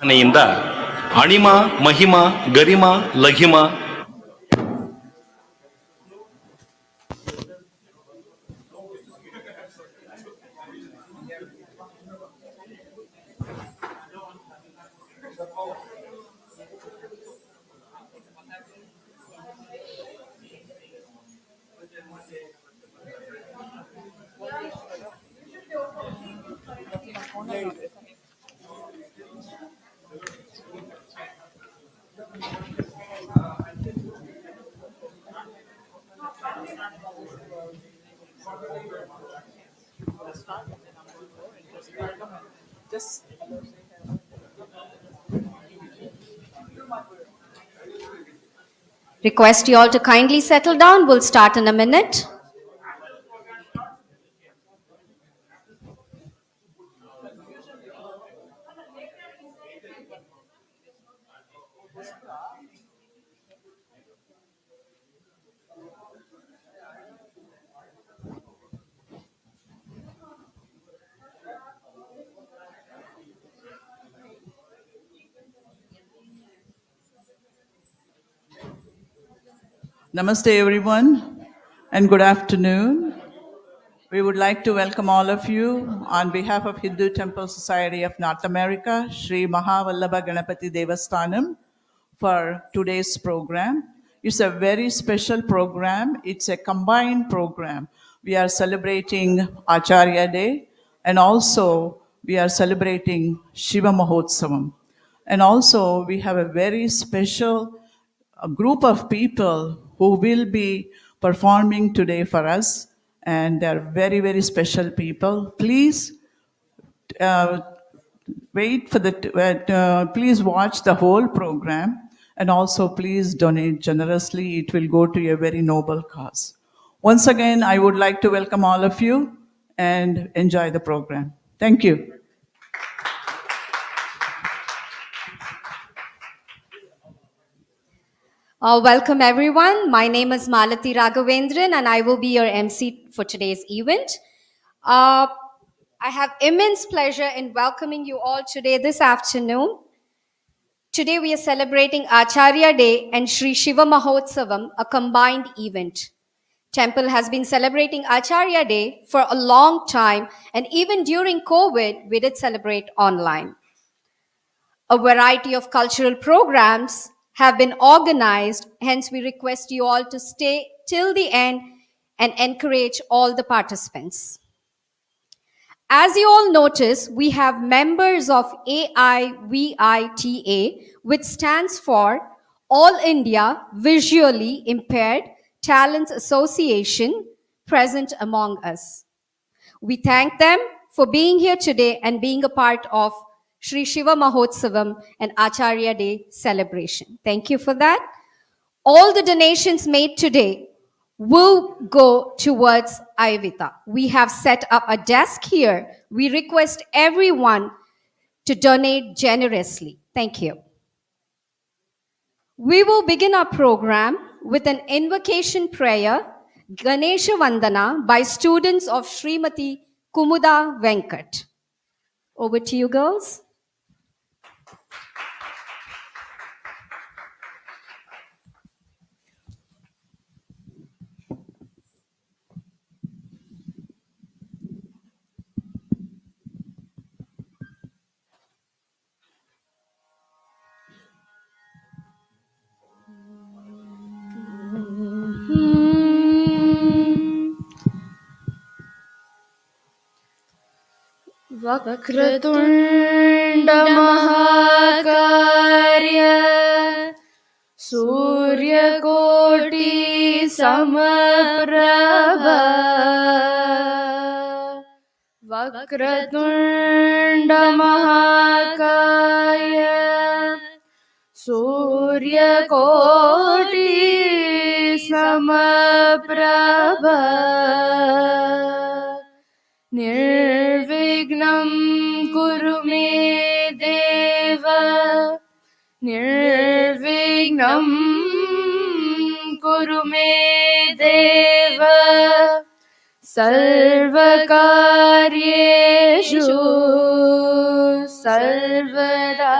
ನೆಯಿಂದ ಅಣಿಮ ಮಹಿಮ ಗರಿಮ ಲಘಿಮ Request you all to kindly settle down. We'll start in a minute. Namaste everyone and good afternoon. We would like to welcome all of you on behalf of Hindu Temple Society of North America, Sri Mahavallabha Ganapati Devasthanam, for today's program. It's a very special program. It's a combined program. We are celebrating Acharya Day and also we are celebrating Shiva Mahotsavam. And also we have a very special group of people who will be performing today for us, and they're very, very special people. Please wait for please watch the whole program, and also please donate generously. It will go to a very noble cause. Once again, I would like to welcome all of you and enjoy the program. Thank you. Welcome everyone. My name is Malati Raghavendran and I will be your MC for today's event. I have immense pleasure in welcoming you all today this afternoon. Today we are celebrating Acharya Day and Sri Shiva Mahotsavam, a combined event. Temple has been celebrating Acharya Day for a long time, and even during COVID, we did celebrate online. A variety of cultural programs have been organized, hence we request you all to stay till the end and encourage all the participants. As you all notice, we have members of AIVITA, which stands for All India Visually Impaired Talents Association, present among us. We thank them for being here today and being a part of Sri Shiva Mahotsavam and Acharya Day celebration. Thank you for that. All the donations made today will go towards Ayurveda. We have set up a desk here. We request everyone to donate generously. Thank you. We will begin our program with an invocation prayer, Ganesha Vandana, by students of Srimati Kumuda Venkat. Over to you, girls. वक्रतुण्ड महाकार्य सूर्यकोटि समप्रभ वक्रतुण्ड महाकाय सूर्यकोटि समप्रभ निर्विघ्नं कुरु मे देव निर्विघ्नं कुरु मे देव सर्वकार्येषु सर्वदा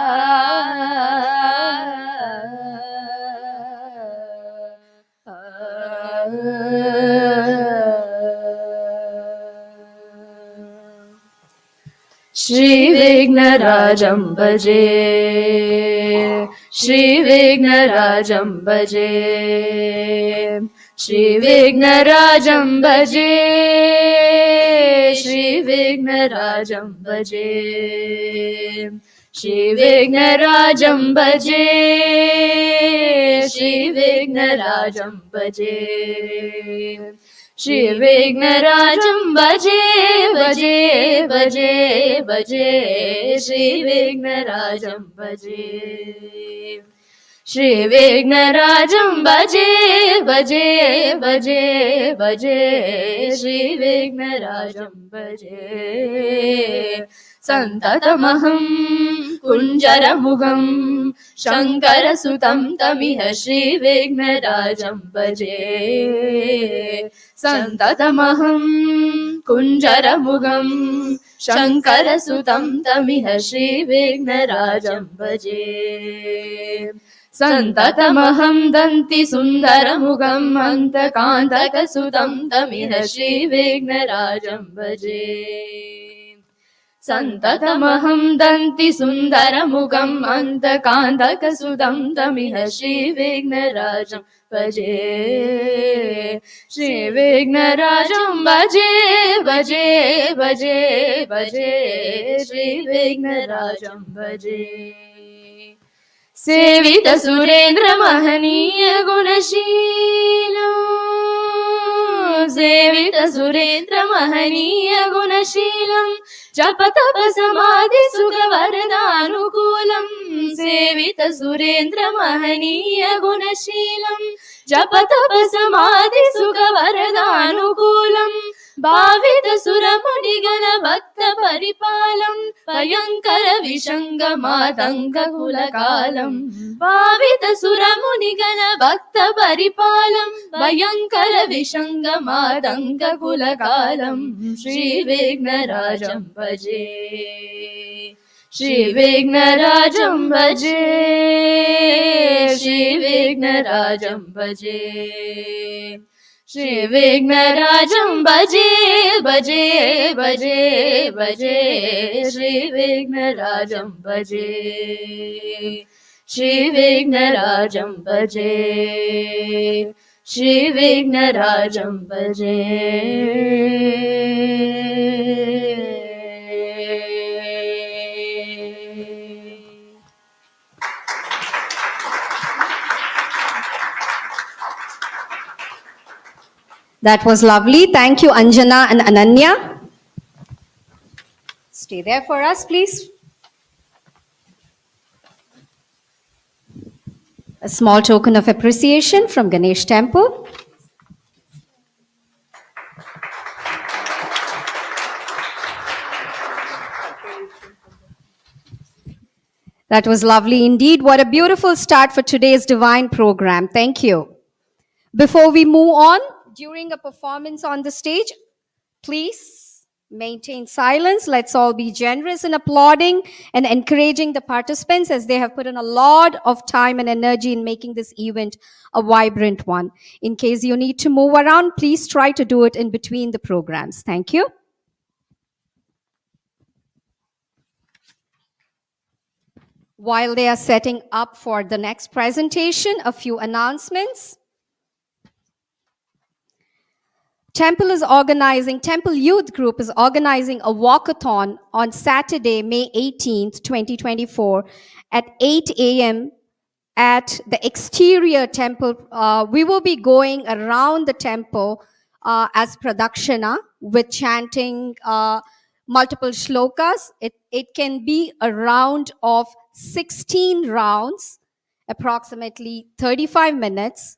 श्रीविघ्नराजं भजे श्रीविघ्नराजं भजे श्रीविघ्नराजं भजे श्रीविघ्नराजं भजे श्रीविघ्नराजं भजे श्रीविघ्नराजं भजे श्रीविघ्नराजं भजे भजे भजे भजे श्रीविघ्नराजं भजे श्रीविघ्नराजं भजे भजे भजे भजे श्रीविघ्नराजं भजे सन्ततमहं कुञ्जरमुखं शङ्करसुतं तमिह श्रीविघ्नराजं भजे सन्ततमहं कुञ्जरमुखं शङ्करसुतं तमिह श्रीविघ्नराजं भजे सन्ततमहं दन्तिसुन्दरमुखं अन्तकान्तकसुतं तमिह श्रीविघ्नराजं भजे सन्ततमहं दन्तिसुन्दरमुखं अन्तकान्तकसुतं तमिह श्रीविघ्नराजं भजे श्रीविघ्नराजं भजे भजे भजे भजे श्रीविघ्नराजं भजे सेवित सुरेन्द्र महनीय गुणशीलं सेवित सुरेन्द्र महनीय गुणशीलं जप तप समाधि सुख वरदानुकूलं सेवित सुरेन्द्र महनीय गुणशीलं जप तप समाधि सुख वरदानुकूलं भावित सुरमुनिगण भक्त परिपालं भयंकर विषंग मातंग कुलकालं भावित सुरमुनिगण भक्त परिपालं भयंकर विषंग मातंग कुलकालं श्रीविघ्नराजं भजे श्रीविघ्नराजं भजे श्रीविघ्नराजं भजे श्रीविघ्नराजं भजे भजे भजे भजे श्रीविघ्नराजं भजे श्रीविघ्नराजं भजे श्रीविघ्नराजं भजे That was lovely. Thank you, Anjana and Ananya. Stay there for us, please. A small token of appreciation from Ganesh Temple. That was lovely indeed. What a beautiful start for today's divine program. Thank you. Before we move on, during a performance on the stage, please maintain silence. Let's all be generous in applauding and encouraging the participants as they have put in a lot of time and energy in making this event a vibrant one. In case you need to move around, please try to do it in between the programs. Thank you. While they are setting up for the next presentation, a few announcements. Temple Youth Group is organizing a walkathon on Saturday, May 18th, 2024 at 8 a.m. at the exterior temple. We will be going around the temple as pradakshina with chanting multiple shlokas. It can be a round of 16 rounds, approximately 35 minutes,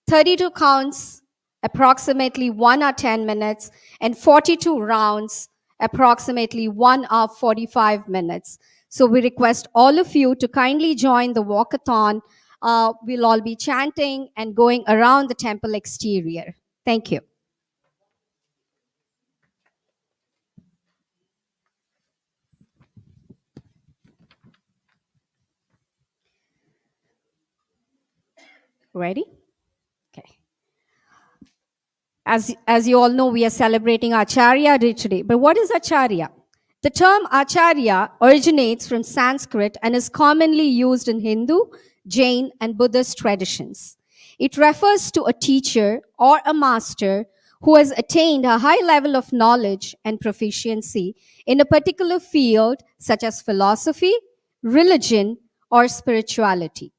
32 counts, approximately 1 hour 10 minutes, and 42 rounds, approximately 1 hour 45 minutes. So we request all of you to kindly join the walkathon. We'll all be chanting and going around the temple exterior. Thank you. Ready? Okay. As you all know, we are celebrating Acharya Day today. But what is Acharya? The term Acharya originates from Sanskrit and is commonly used in Hindu, Jain, and Buddhist traditions. It refers to a teacher or a master who has attained a high level of knowledge and proficiency in a particular field, such as philosophy, religion, or spirituality.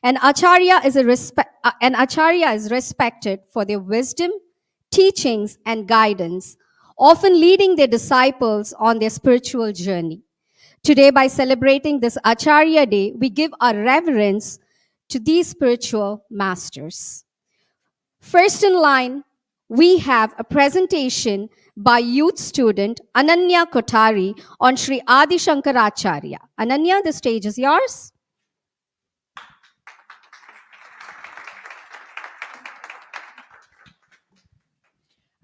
An Acharya is respected for their wisdom, teachings, and guidance, often leading their disciples on their spiritual journey. Today, by celebrating this Acharya Day, we give our reverence to these spiritual masters. First in line, we have a presentation by youth student Ananya Kothari on Sri Adi Shankaracharya. Ananya, the stage is yours.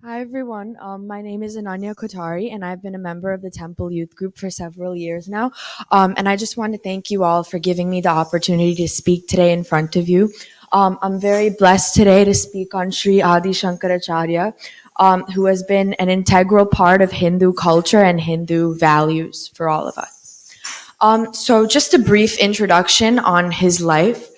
Hi everyone, my name is Ananya Kothari and I've been a member of the Temple Youth Group for several years now. And I just want to thank you all for giving me the opportunity to speak today in front of you. I'm very blessed today to speak on Sri Adi Shankaracharya, who has been an integral part of Hindu culture and Hindu values for all of us. So just a brief introduction on his life.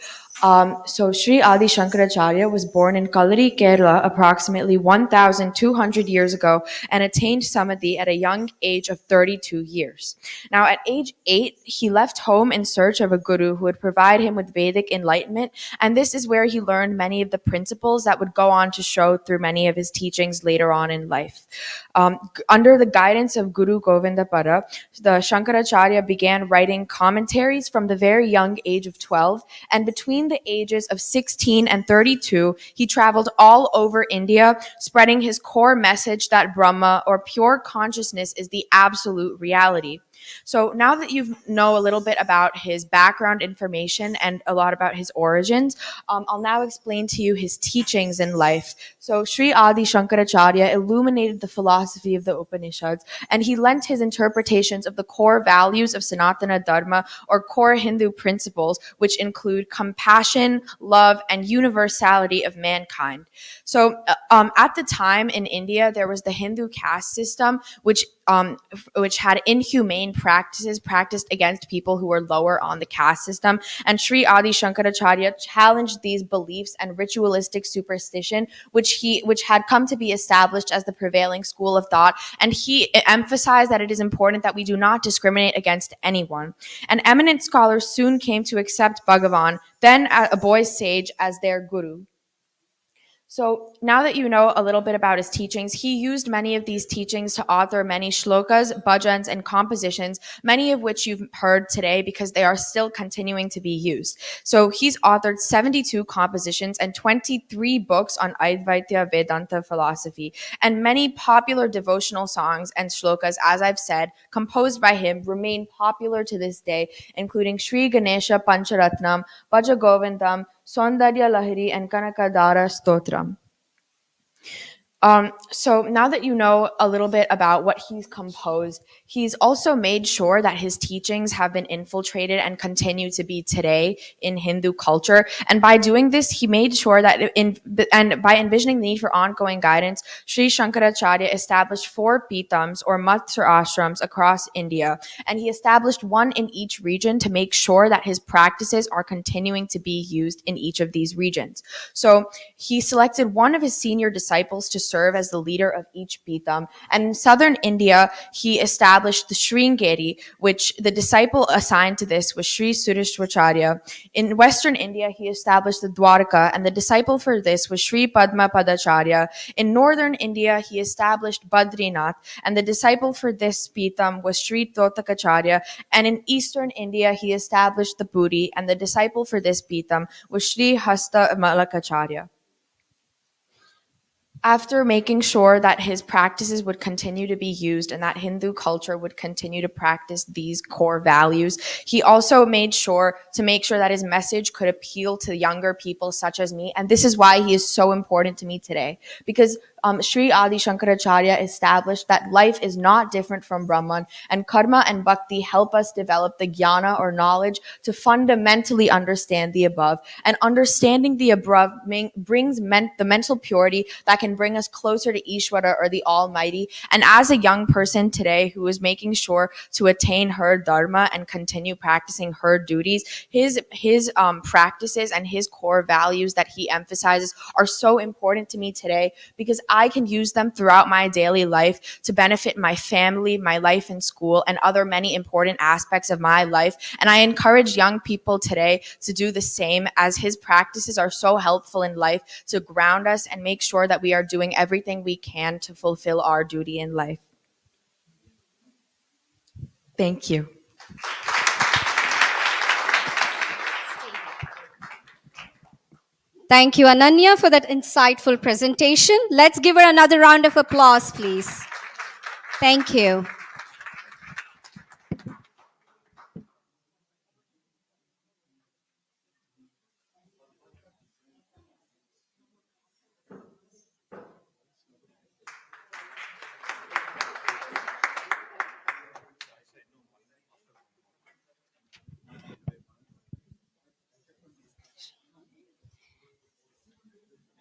So Sri Adi Shankaracharya was born in Kallari, Kerala, approximately 1,200 years ago and attained Samadhi at a young age of 32 years. Now, at age 8, he left home in search of a guru who would provide him with Vedic enlightenment, and this is where he learned many of the principles that would go on to show through many of his teachings later on in life. Under the guidance of Guru Govindapada, the Shankaracharya began writing commentaries from the very young age of 12, and between the ages of 16 and 32, he traveled all over India, spreading his core message that Brahma, or pure consciousness, is the absolute reality. So now that you know a little bit about his background information and a lot about his origins, I'll now explain to you his teachings in life. So Sri Adi Shankaracharya illuminated the philosophy of the Upanishads, and he lent his interpretations of the core values of Sanatana Dharma, or core Hindu principles, which include compassion, love, and universality of mankind. So at the time in India, there was the Hindu caste system, which had inhumane practices practiced against people who were lower on the caste system. And Sri Adi Shankaracharya challenged these beliefs and ritualistic superstition, which had come to be established as the prevailing school of thought. And he emphasized that it is important that we do not discriminate against anyone. And eminent scholars soon came to accept Bhagavan, then a boy sage, as their guru. So now that you know a little bit about his teachings, he used many of these teachings to author many shlokas, bhajans, and compositions, many of which you've heard today because they are still continuing to be used. So he's authored 72 compositions and 23 books on Advaita Vedanta philosophy, and many popular devotional songs and shlokas, as I've said, composed by him, remain popular to this day, including Sri Ganesha Pancharatnam, Bhaja Govindam, Saundarya Lahiri, and Kanakadara Stotram. So now that you know a little bit about what he's composed, he's also made sure that his teachings have been infiltrated and continue to be today in Hindu culture. And by doing this, he made sure that by envisioning the need for ongoing guidance, Sri Shankaracharya established 4 pitams, or mats or ashrams, across India. And he established one in each region to make sure that his practices are continuing to be used in each of these regions. So he selected one of his senior disciples to serve as the leader of each Peetham. And in southern India, he established the Sringeri, which the disciple assigned to this was Sri Sureshwacharya. In western India, he established the Dwarka, and the disciple for this was Sri Padma Padacharya. In northern India, he established Badrinath, and the disciple for this Peetham was Sri Totakacharya. And in eastern India, he established the Puri, and the disciple for this Peetham was Sri Hasta Malakacharya. After making sure that his practices would continue to be used and that Hindu culture would continue to practice these core values, he also made sure that his message could appeal to younger people such as me. And this is why he is so important to me today, because Sri Adi Shankaracharya established that life is not different from Brahman, and karma and bhakti help us develop the jnana or knowledge to fundamentally understand the above. And understanding the above brings the mental purity that can bring us closer to Ishvara or the Almighty. And as a young person today who is making sure to attain her dharma and continue practicing her duties, his practices and his core values that he emphasizes are so important to me today, because I can use them throughout my daily life to benefit my family, my life in school, and other many important aspects of my life. And I encourage young people today to do the same, as his practices are so helpful in life to ground us and make sure that we are doing everything we can to fulfill our duty in life. Thank you. Thank you, Ananya, for that insightful presentation. Let's give her another round of applause, please. Thank you.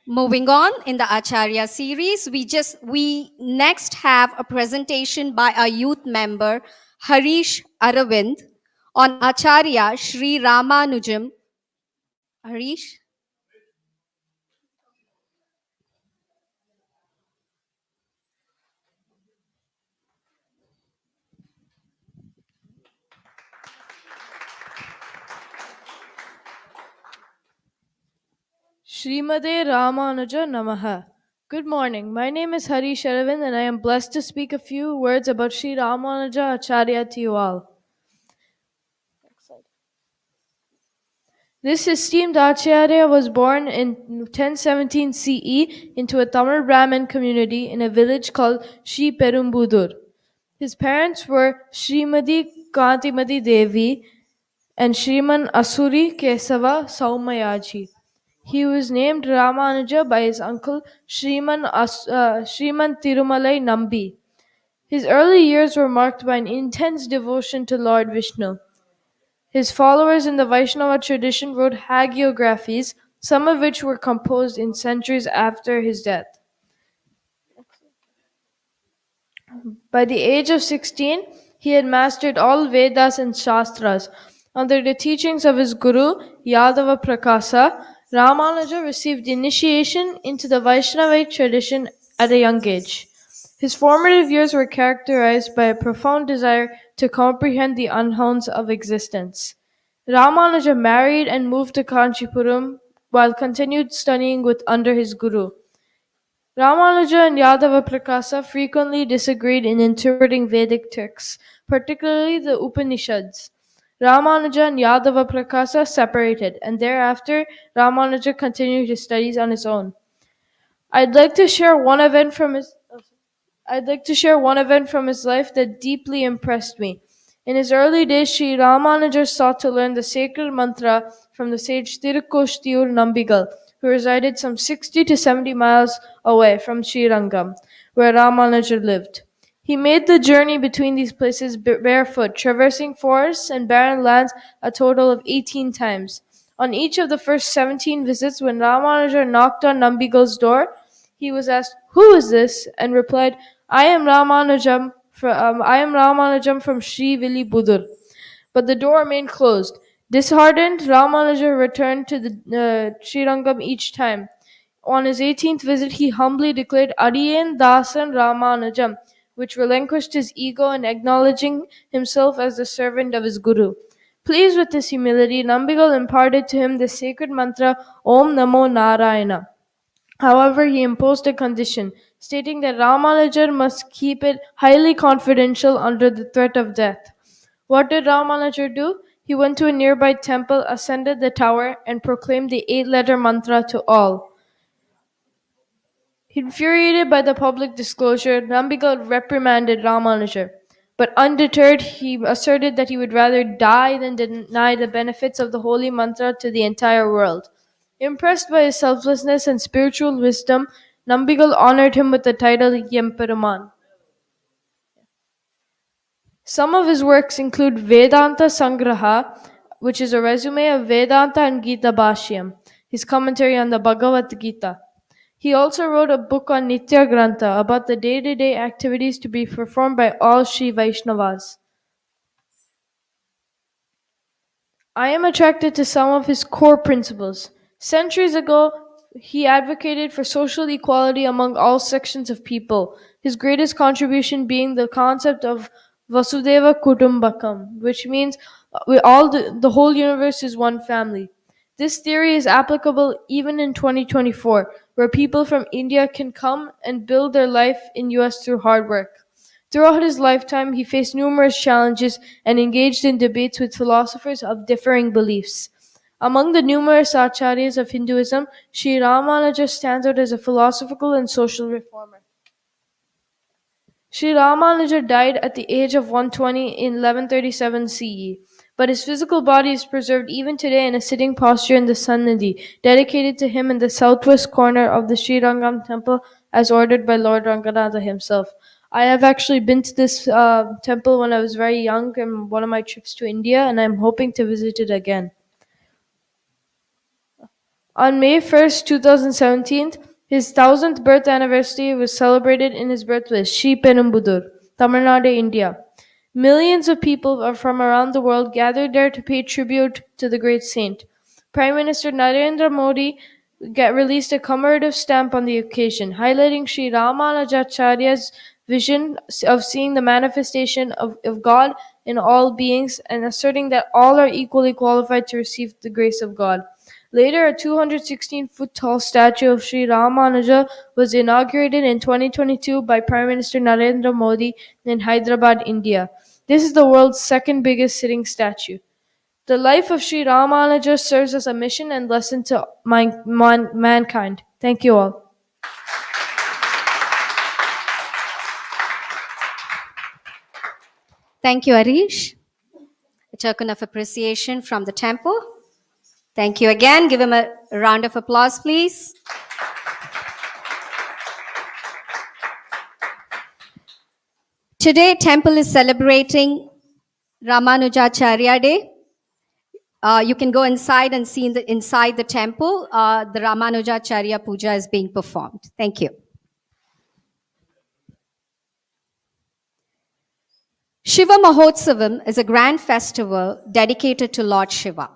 Moving on in the Acharya series, we next have a presentation by our youth member Harish Aravind on Acharya Sri Ramanujam. Harish? Srimade Ramanuja Namaha. Good morning. My name is Harish Aravind, and I am blessed to speak a few words about Sri Ramanuja Acharya to you all. This esteemed Acharya was born in 1017 CE into a Tamil Brahmin community in a village called Sri Perumbudur. His parents were Srimati Kantimati Devi and Shriman Asuri Kesava Saumayaji. He was named Ramanuja by his uncle Shriman Tirumalai Nambi. His early years were marked by an intense devotion to Lord Vishnu. His followers in the Vaishnava tradition wrote hagiographies, some of which were composed in centuries after his death. By the age of 16, he had mastered all Vedas and Shastras. Under the teachings of his guru, Yadava Prakasa, Ramanuja received initiation into the Vaishnava tradition at a young age. His formative years were characterized by a profound desire to comprehend the unknowns of existence. Ramanuja married and moved to Kanchipuram while continued studying under his guru. Ramanuja and Yadava Prakasa frequently disagreed in interpreting Vedic texts, particularly the Upanishads. Ramanuja and Yadava Prakasa separated, and thereafter Ramanuja continued his studies on his own. I'd like to share one event from his life that deeply impressed me. In his early days, Sri Ramanuja sought to learn the sacred mantra from the sage Tirukkoshtiur Nambigal, who resided some 60 to 70 miles away from Srirangam, where Ramanuja lived. He made the journey between these places barefoot, traversing forests and barren lands a total of 18 times. On each of the first 17 visits, when Ramanuja knocked on Nambigal's door, he was asked, "Who is this?" and replied, I am Ramanujam from Sri Villibudur." But the door remained closed. Disheartened, Ramanuja returned to the Srirangam each time. On his 18th visit, he humbly declared Adiyen Dasan Ramanujam, which relinquished his ego in acknowledging himself as the servant of his guru. Pleased with this humility, Nambigal imparted to him the sacred mantra Om Namo Narayana. However, he imposed a condition, stating that Ramanujar must keep it highly confidential under the threat of death. What did Ramanujar do? He went to a nearby temple, ascended the tower, and proclaimed the 8-letter mantra to all. Infuriated by the public disclosure, Nambigal reprimanded Ramanujar. But undeterred, he asserted that he would rather die than deny the benefits of the holy mantra to the entire world. Impressed by his selflessness and spiritual wisdom, Nambigal honored him with the title Yemperuman. Some of his works include Vedanta Sangraha, which is a resume of Vedanta and Gita Bhashyam, his commentary on the Bhagavad Gita. He also wrote a book on Nitya Grantha about the day-to-day activities to be performed by all Sri Vaishnavas. I am attracted to some of his core principles. Centuries ago, he advocated for social equality among all sections of people, his greatest contribution being the concept of Vasudeva Kutumbakam, which means the whole universe is one family. This theory is applicable even in 2024, where people from India can come and build their life in US through hard work. Throughout his lifetime, he faced numerous challenges and engaged in debates with philosophers of differing beliefs. Among the numerous Acharyas of Hinduism, Sri Ramanuja stands out as a philosophical and social reformer. Sri Ramanuja died at the age of 120 in 1137 CE, but his physical body is preserved even today in a sitting posture in the Sannidhi, dedicated to him in the southwest corner of the Sri Rangam temple as ordered by Lord Ranganatha himself. I have actually been to this temple when I was very young in one of my trips to India, and I'm hoping to visit it again. On May 1st, 2017, his 1000th birth anniversary was celebrated in his birthplace, Sri Penumbudur, Tamil Nadu, India. Millions of people from around the world gathered there to pay tribute to the great saint. Prime Minister Narendra Modi released a commemorative stamp on the occasion, highlighting Sri Ramanujacharya's vision of seeing the manifestation of God in all beings and asserting that all are equally qualified to receive the grace of God. Later, a 216-foot-tall statue of Sri Ramanuja was inaugurated in 2022 by Prime Minister Narendra Modi in Hyderabad, India. This is the world's second biggest sitting statue. The life of Sri Ramanuja serves as a mission and lesson to mankind. Thank you all. Thank you, Arish. A token of appreciation from the temple. Thank you again. Give him a round of applause, please. Today, temple is celebrating Ramanujacharya Day. You can go inside and see inside the temple, the Ramanujacharya Puja is being performed. Thank you. Shiva Mahotsavam is a grand festival dedicated to Lord Shiva.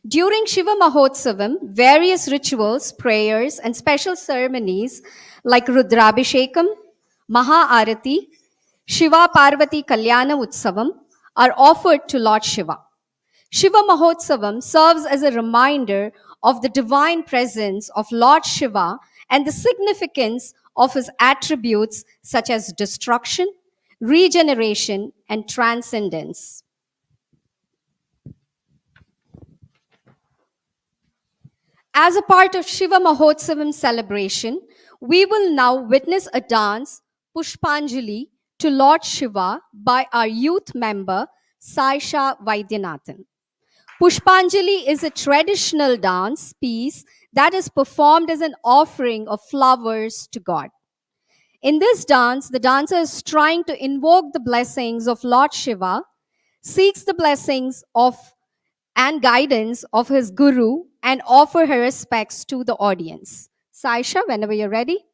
During Shiva Mahotsavam, various rituals, prayers, and special ceremonies like Rudrabhishekam, Maha-Arati, Shiva Parvati Kalyana Utsavam are offered to Lord Shiva. Shiva Mahotsavam serves as a reminder of the divine presence of Lord Shiva and the significance of his attributes such as destruction, regeneration, and transcendence. As a part of Shiva Mahotsavam celebration, we will now witness a dance, Pushpanjali, to Lord Shiva by our youth member, Saisha Vaidyanathan. Pushpanjali is a traditional dance piece that is performed as an offering of flowers to God. In this dance, the dancer is trying to invoke the blessings of Lord Shiva, seeks the blessings of and guidance of his guru, and offer her respects to the audience. Saisha, whenever you're ready.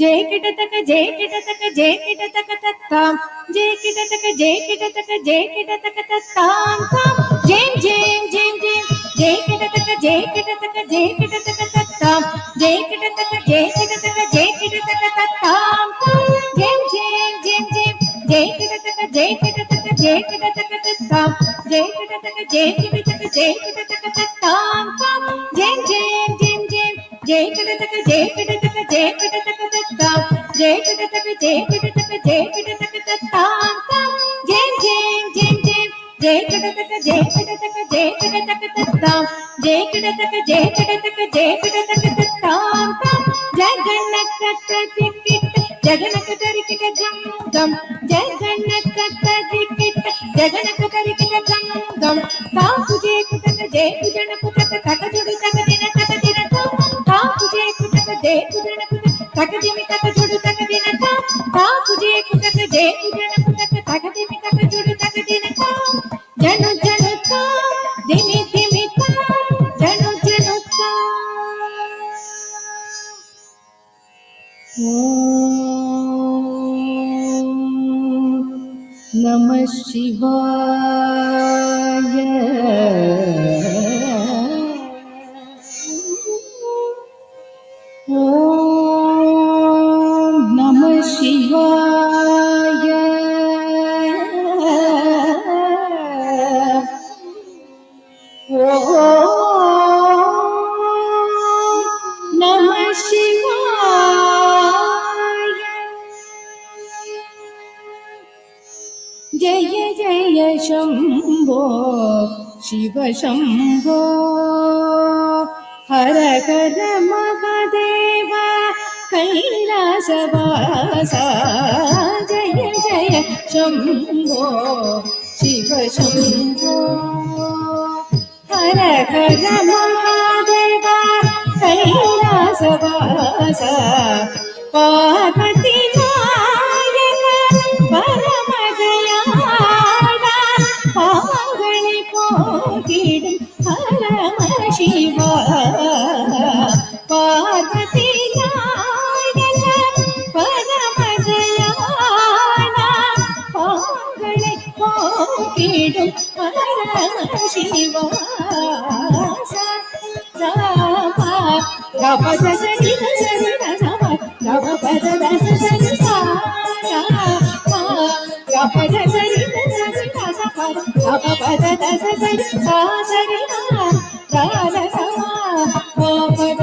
जय किटतक जय किटतक जय किटतक तत्ताम जय किटतक जय किटतक जय किटतक तत्ताम ताम जय जय जय जय जय किटतक जय किटतक जय किटतक तत्ताम जय किटतक जय किटतक जय किटतक तत्ताम ताम जय जय जय जय जय किटतक जय किटतक जय किटतक तत्ताम जय किटतक जय किटतक जय किटतक तत्ताम ताम जय जय जय जय जय किटतक जय किटतक जय किटतक तत्ताम जय किटतक जय किटतक जय किटतक तत्ताम ताम जय जय जय जय जय किटतक जय किटतक जय किटतक तत्ताम जय किटतक जय किटतक जय किटतक तत्ताम ताम जय गणकत दिक्किट जगनकत रिकिट गम गम जय गणकत दिक्किट जगनकत रिकिट गम गम ताम तुझे कुतक जय कुजन कुतक तक जुड़ तक दिन ताम तुझे कुतक जय कुजन कुतक तक दिमि तक जुड़ तक दिन ताम तुझे कुतक जय कुजन कुतक तक दिमि तक जुड़ तक दिन जनु जनु ताम दिमि दिमि ताम जनु जनु ताम ओम नमः शिवाय ओम नमः शिवाय ओम नमः शिवाय जय जय शंभो शिव शंभो हर हर महादेव कैलासवासा जय जय शंभो शिव शंभो हर हर महादेव कैलासवासा पार्वती नायक परम दयाला पागणि पोकिडुम परम शिवा पार्वती नायक परम दयाला पागणि पोकिडुम परम शिवा रामा गपद सरि सरि रामा गपद दस सरि सा गपद सरि सरि सा गपद दस सरि सा सरि गा गा समा गपद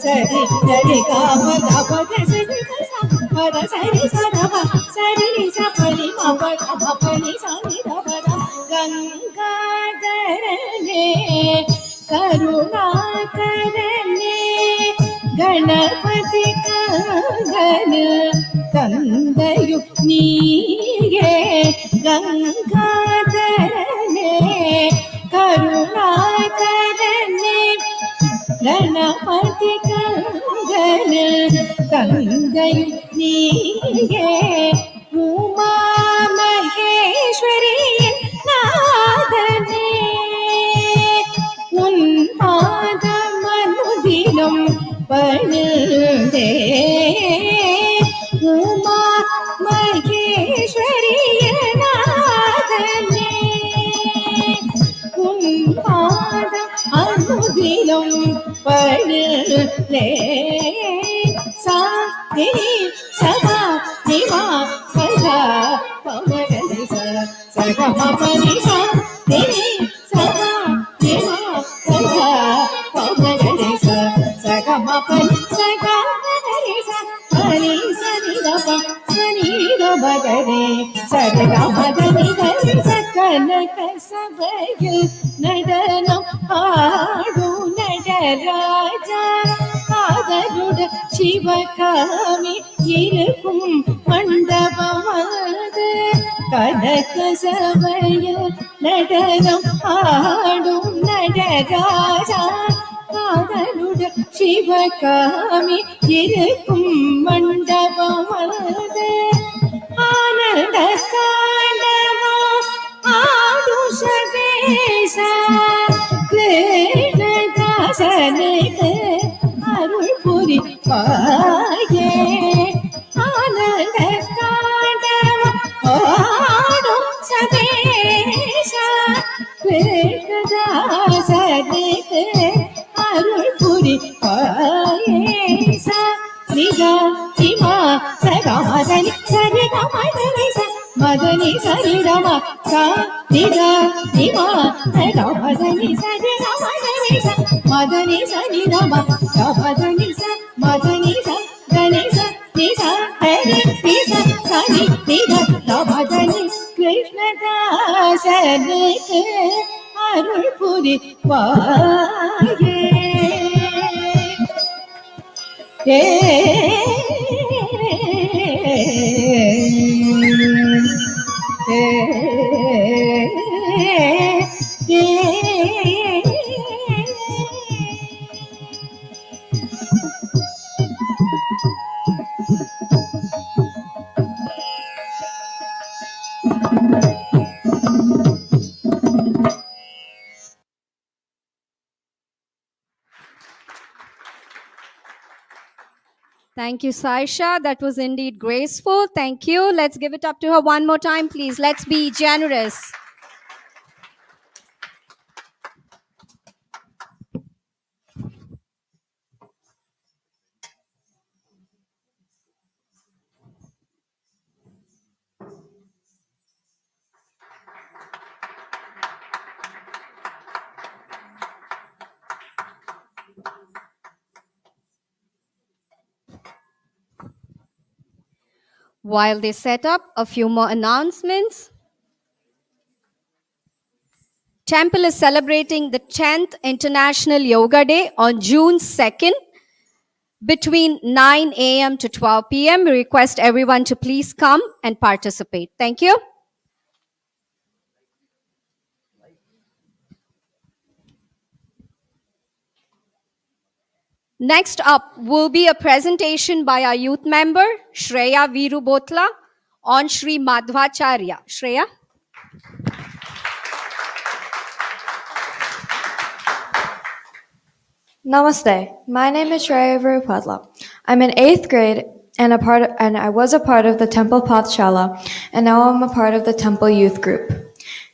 सरि सरि गपद सरि सा पद सरि सा धा सरि सा परि मा पद परि सा नि धा पद गंगाधरने करुणाकरने गणपति कंगन तंदयु नीगे गंगाधरने करुणाकरने गणपति कंगन तंदयु नीगे उमा महेश्वरी नादने உன் பாதமனுதினம் பணிந்தே உமா மகேஸ்வரிய நாதனே உன் பாதம் அனுதினம் பணிந்தே சா நீ சதா நிவா பதா பமகரி சகம பனி சா நீ சதா நிவா பதா பமகரி சகம பனி சகமகரி சனி சனி ரப சனி ரபகரி சகமகரி கரி சகனக சபையில் நடனம் ஆடும் நடராஜா காதலுட சிவகாமி இருக்கும் மண்டபம் அது கனக சபையில் நடனம் ஆடும் நடராஜா காதலுட சிவகாமி இருக்கும் மண்டபம் அது ஆனந்த தாண்டவோ ஆடு சபேசா கிருஷ்ணதாசனுக்கு அருள் புரிவாயே அருள் புரி நிதா நிமா சகமதனி சரி கமதனி மதனி சரி ரம சா நிதா நிமா சகமதனி சரி கமதனி மதனி சரி ரம கமதனி ச மதனி ச தனி ச நிசா ஹரி நிச சனி நித கமதனி கிருஷ்ணதாசனுக்கு அருள் புரி வாயே ஏ Thank you, Saisha. That was indeed graceful. Thank you. Let's give it up to her one more time, please. Let's be generous. While they set up, a few more announcements. Temple is celebrating the 10th International Yoga Day on June 2nd between 9 a.m. to 12 p.m. We request everyone to please come and participate. Thank you. Next up will be a presentation by our youth member, Shreya Virubotla, on Sri Madhvacharya. Shreya. Namaste. My name is Shreya Virupatla. I'm in 8th grade and I was a part of the Temple Pathshala, and now I'm a part of the Temple Youth Group.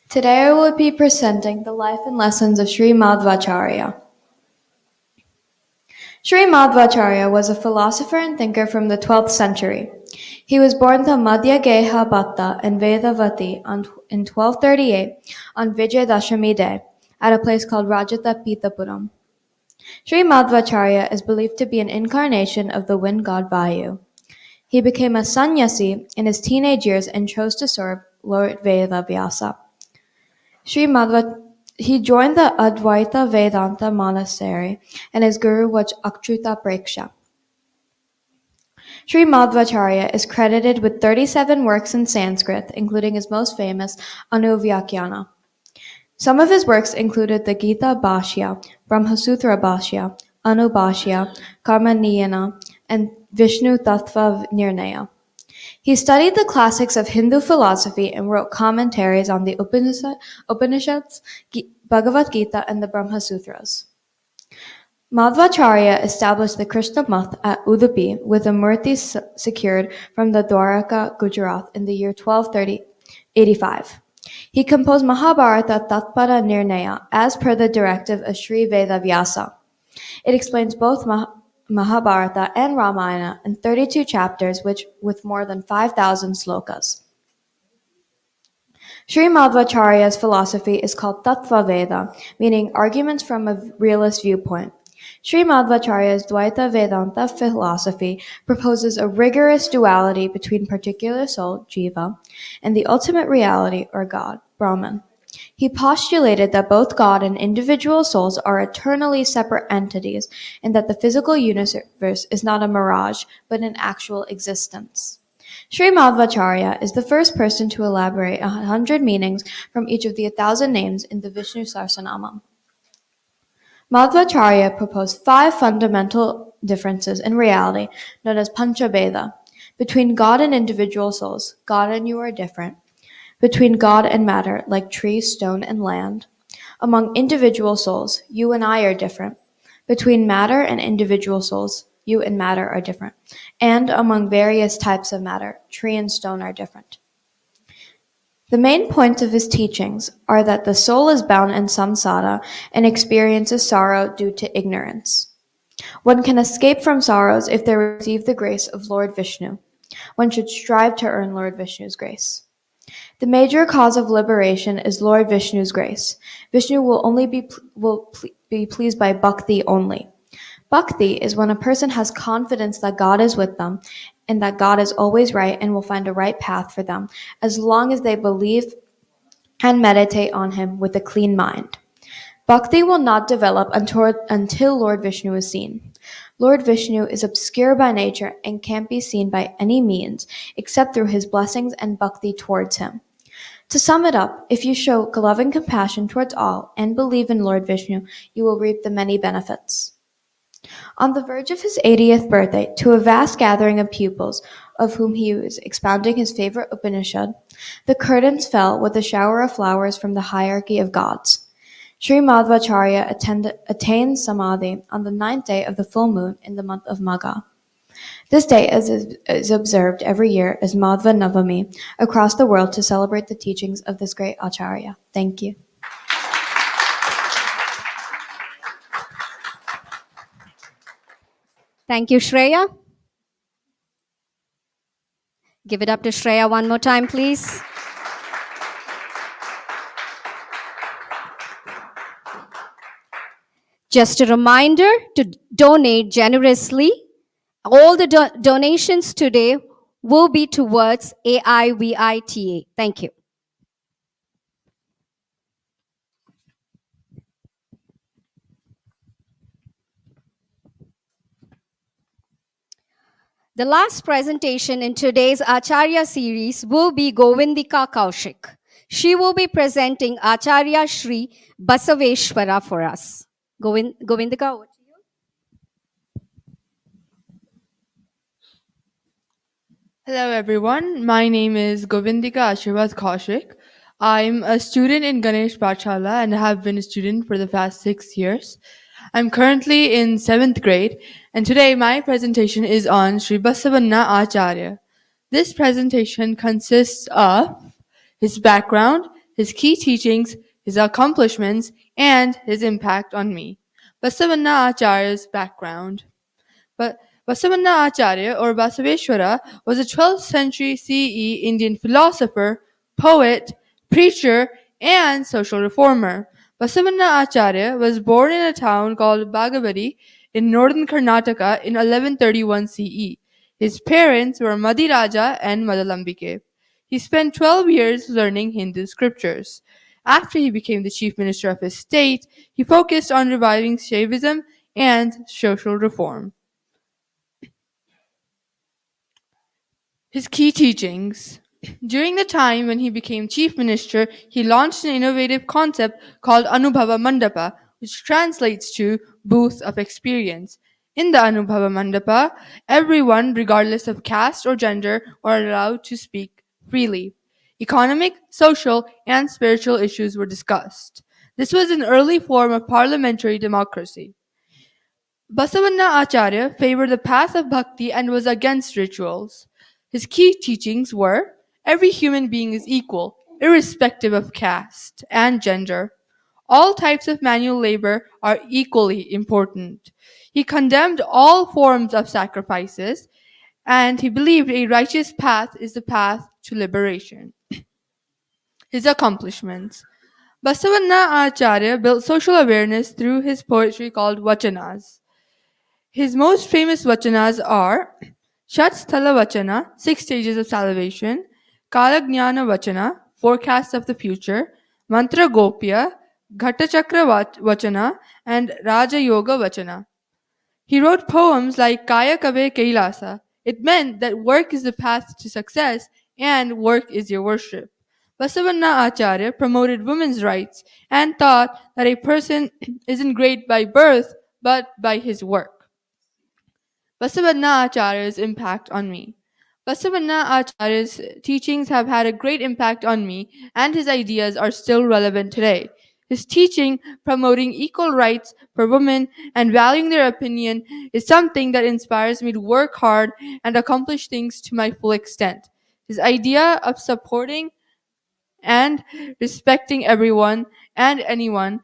Today I will be presenting the life and lessons of Sri Madhvacharya. Sri Madhvacharya was a philosopher and thinker from the 12th century. He was born to Madhya Geha Bhatta and Vedavati in 1238 on Vijayadashami Day at a place called Rajata Pitapuram. Sri Madhvacharya is believed to be an incarnation of the wind god Vayu. He became a sannyasi in his teenage years and chose to serve Lord Vedavyasa. He joined the Advaita Vedanta monastery, and his guru was Achyuta Preksha. Sri Madhvacharya is credited with 37 works in Sanskrit, including his most famous Anuvyakhyana. Some of his works included the Gita Bhashya, Brahmasutra Bhashya, Anubhashya, Karmaniyana, and Vishnu Tattva Nirnaya. He studied the classics of Hindu philosophy and wrote commentaries on the Upanishads, Bhagavad Gita, and the Brahma Sutras. Madhvacharya established the Krishna Math at Udupi with a murti secured from the Dwaraka, Gujarat in the year 1285. He composed Mahabharata Tatpara Nirnaya as per the directive of Sri Vedavyasa. It explains both Mahabharata and Ramayana in 32 chapters with more than 5,000 slokas. Sri Madhvacharya's philosophy is called Tattva Veda, meaning arguments from a realist viewpoint. Sri Madhvacharya's Dvaita Vedanta philosophy proposes a rigorous duality between particular soul, Jiva, and the ultimate reality, or God, Brahman. He postulated that both God and individual souls are eternally separate entities, and that the physical universe is not a mirage, but an actual existence. Sri Madhvacharya is the first person to elaborate 100 meanings from each of the 1,000 names in the Vishnu Sahasranama. Madhvacharya proposed 5 fundamental differences in reality, known as Panchabheda. Between God and individual souls, God and you are different. Between God and matter, like tree, stone, and land. Among individual souls, you and I are different. Between matter and individual souls, you and matter are different. And among various types of matter, tree and stone are different. The main points of his teachings are that the soul is bound in samsara and experiences sorrow due to ignorance. One can escape from sorrows if they receive the grace of Lord Vishnu. One should strive to earn Lord Vishnu's grace. The major cause of liberation is Lord Vishnu's grace. Vishnu will only be pleased by bhakti only. Bhakti is when a person has confidence that God is with them and that God is always right and will find a right path for them, as long as they believe and meditate on Him with a clean mind. Bhakti will not develop until Lord Vishnu is seen. Lord Vishnu is obscure by nature and can't be seen by any means except through his blessings and bhakti towards him. To sum it up, if you show love and compassion towards all and believe in Lord Vishnu, you will reap the many benefits. On the verge of his 80th birthday, to a vast gathering of pupils, of whom he was expounding his favorite Upanishad, the curtains fell with a shower of flowers from the hierarchy of gods. Sri Madhvacharya attained Samadhi on the 9th day of the full moon in the month of Magha. This day is observed every year as Madhva Navami across the world to celebrate the teachings of this great Acharya. Thank you. Thank you, Shreya. Give it up to Shreya one more time, please. Just a reminder to donate generously. All the donations today will be towards AIVITA. Thank you. The last presentation in today's Acharya series will be Govindika Kaushik. She will be presenting Acharya Shri Basaveshwara for us. Govindika, over to you. Hello everyone, my name is Govindika Ashirwad Kaushik. I'm a student in Ganesh Pathshala and have been a student for the past 6 years. I'm currently in 7th grade and today my presentation is on Sri Basavanna Acharya. This presentation consists of his background, his key teachings, his accomplishments, and his impact on me. Basavanna Acharya's background. But Basavanna Acharya or Basaveshwara was a 12th century CE Indian philosopher, poet, preacher, and social reformer. Basavanna Acharya was born in a town called Bagavadi in northern Karnataka in 1131 CE. His parents were Madiraja and Madalambike. He spent 12 years learning Hindu scriptures. After he became the chief minister of his state, he focused on reviving Shaivism and social reform. His key teachings. During the time when he became chief minister, he launched an innovative concept called Anubhava Mandapa, which translates to booth of experience. In the Anubhava Mandapa, everyone, regardless of caste or gender, were allowed to speak freely. Economic, social, and spiritual issues were discussed. This was an early form of parliamentary democracy. Basavanna Acharya favored the path of bhakti and was against rituals. His key teachings were every human being is equal, irrespective of caste and gender. All types of manual labor are equally important. He condemned all forms of sacrifices, and he believed a righteous path is the path to liberation. His accomplishments. Basavanna Acharya built social awareness through his poetry called Vachanas. His most famous vachanas are Shatsthala Vachana, 6 stages of salvation, Kalagnana Vachana, forecasts of the future, Mantra Gopya, Ghatachakra Vachana, and Raja Yoga Vachana. He wrote poems like Kaya Kave Kailasa. It meant that work is the path to success and work is your worship. Basavanna Acharya promoted women's rights and taught that a person isn't great by birth but by his work. Basavanna Acharya's impact on me. Basavanna Acharya's teachings have had a great impact on me, and his ideas are still relevant today. His teaching promoting equal rights for women and valuing their opinion is something that inspires me to work hard and accomplish things to my full extent. His idea of supporting and respecting everyone and anyone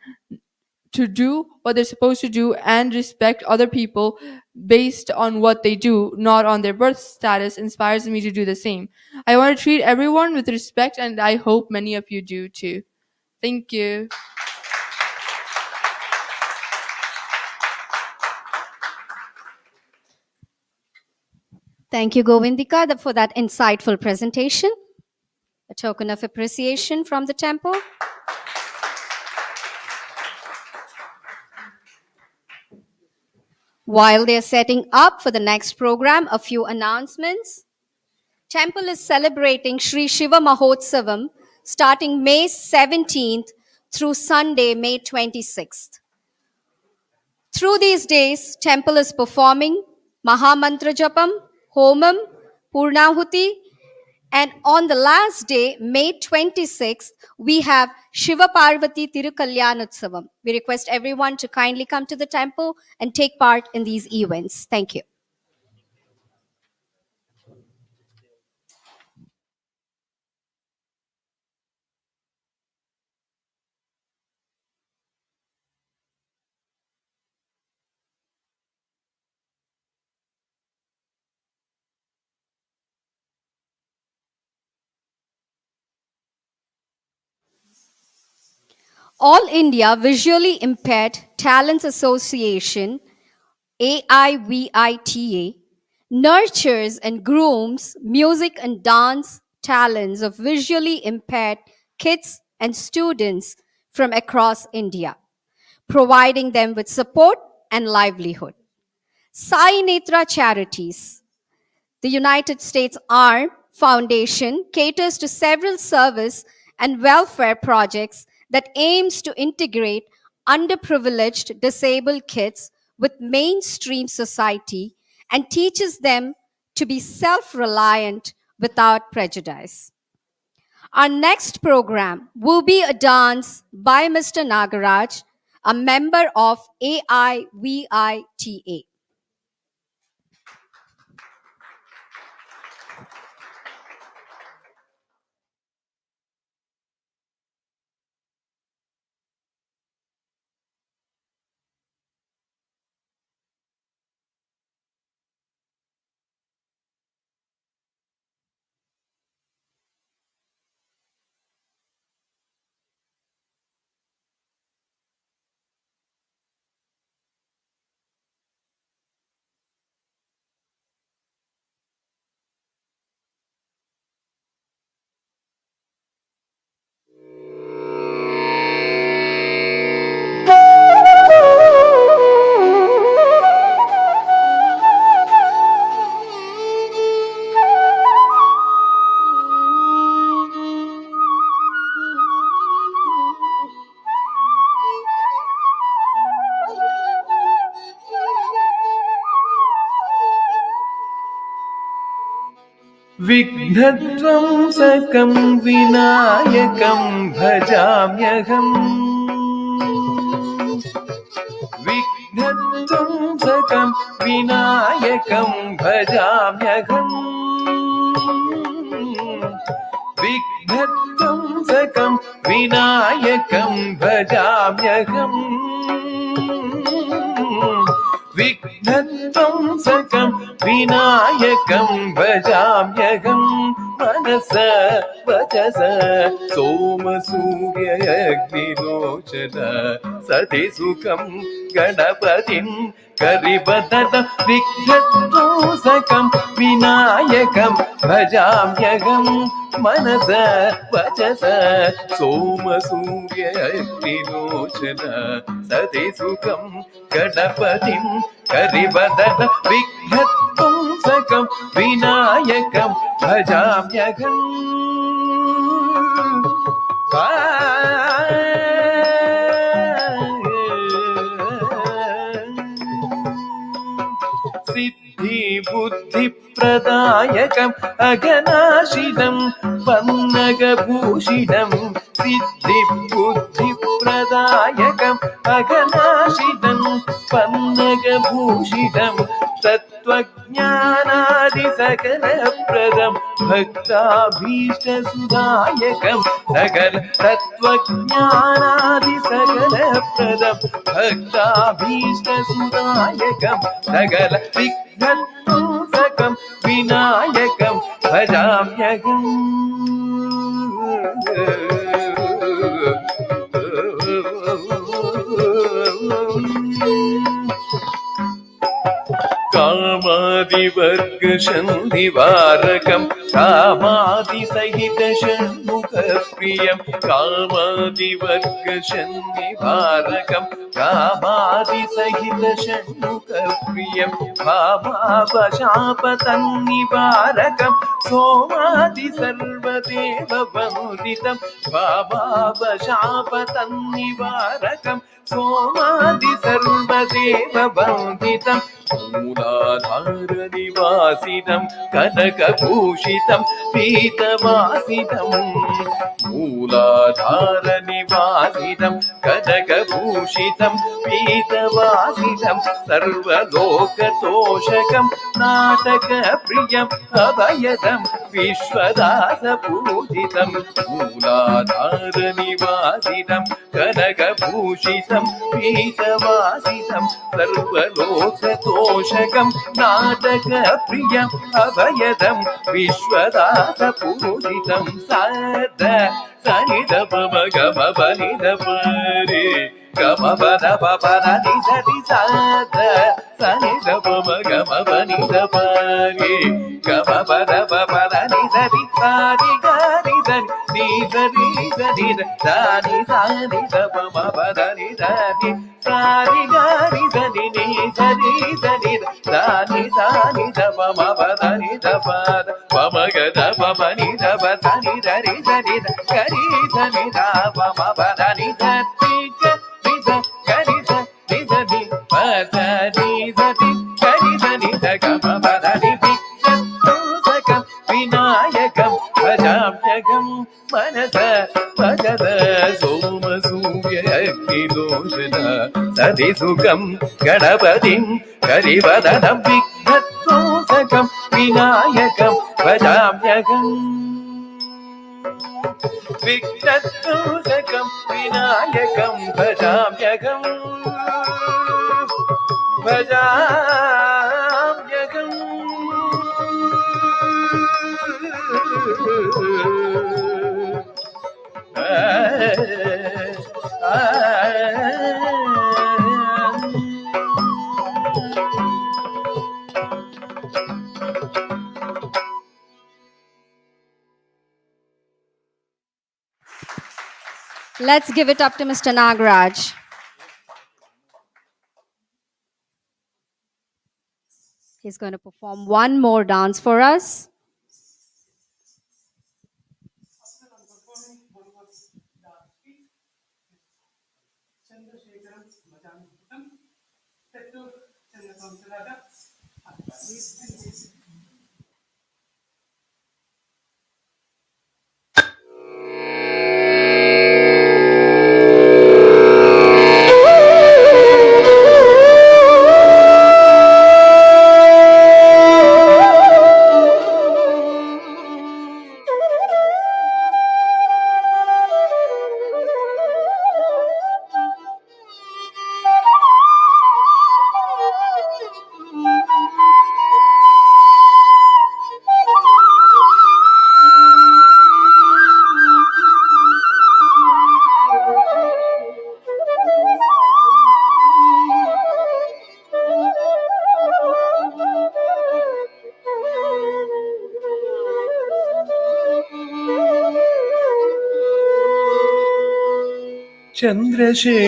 to do what they're supposed to do and respect other people based on what they do, not on their birth status, inspires me to do the same. I want to treat everyone with respect, and I hope many of you do too. Thank you. Thank you, Govindika, for that insightful presentation. A token of appreciation from the temple. While they're setting up for the next program, a few announcements. Temple is celebrating Sri Shiva Mahotsavam starting May 17th through Sunday, May 26th. Through these days, temple is performing Mahamantra Japam, Homam, Purnahuti, and on the last day, May 26th, we have Shiva Parvati Tirukalyanutsavam. We request everyone to kindly come to the temple and take part in these events. Thank you. All India Visually Impaired Talents Association, AIVITA, nurtures and grooms music and dance talents of visually impaired kids and students from across India, providing them with support and livelihood. Sai Netra Charities, the United States Arm Foundation, caters to several service and welfare projects that aims to integrate underprivileged disabled kids with mainstream society and teaches them to be self-reliant without prejudice. Our next program will be a dance by Mr. Nagaraj, a member of AIVITA. विघ्नध्वंसकं विनायकं भजाम्यहम् विघ्नध्वंसकं विनायकं भजाम्यहम् विघ्नध्वंसकं विनायकं भजाम्यहम् विघ्नध्वंसकं विनायकं भजाम्यहं मनस वचस सोमसूर्यग्निलोचन सतिसुखं गणपतिं करिवदन विघ्नध्वंसकं विनायकं भजाम्यहं मनस वचस सोमसूर्यग्निलोचन सतिसुखं गणपतिं करिवदन विघ्नध्वंसकं विनायकं भजाम्यहम् सिद्धि बुद्धि प्रदायकम् अघनाशिनं पन्नगभूषिणं सिद्धि बुद्धि प्रदायकम् अघनाशिनं पन्नगभूषिणं तत्त्वज्ञानादिसकलप्रदं भक्ताभीष्टसुदायकं सकल तत्त्वज्ञानादिसकलप्रदं भक्ताभीष्टसुदायकं सकल विघ्नत्वंसकं विनायकं भजाम्यहम् कामादिवर्गशन्धिवारकं कामादिसहितषण्मुखप्रियं कामादिवर्गशन्धिवारकं कामादिसहितषण्मुखप्रियं भामापशापतन्निवारकं सोमादिसर्वदेववन्दितं भामापशापतन्निवारकं सोमादिसर्वदेववन्दितं मूलाधारनिवासिनं कनकभूषितं पीतवासिनं मूलाधारनिवासिनं कनकभूषितं पीतवासिनं सर्वलोकतोषकं नाटकप्रियम् अभयदं विश्वदासपूजितं मूलाधारनिवासिनं कनकभूषितं पीतवासिनं सर्वलोकतोषकं नाटकप्रियम् अभयदं विश्वदासपूजितं सदा सनिधपमगमपनिधपरे गमपदपपदनिधति सदा सनिधपमगमपनिधपरे गमपदपपदनिधति सारिगरिधनि निधनिधनिध दानि सानिधपमपदनिधनि सारिगरिधनि निधनिधनिध दानि सानिधपमपदनिधपद पमगदपमनिधप सनिधरिधनिध करिधनिधपमपदनिधति करिध निधनि पदनिधति करिधनिध गमपदनिधि चतुसकं विनायकं भजाम्यहं मनस भजद सोमसूर्यग्निलोचन सतिसुखं गणपतिं करिवदनं विघ्नत्वंसकं विनायकं भजाम्यहम् विघ्नत्वंसकं विनायकं भजाम्यहम् भजाम्यहम् Let's give it up to Mr. Nagaraj. He's going to perform one more dance for us.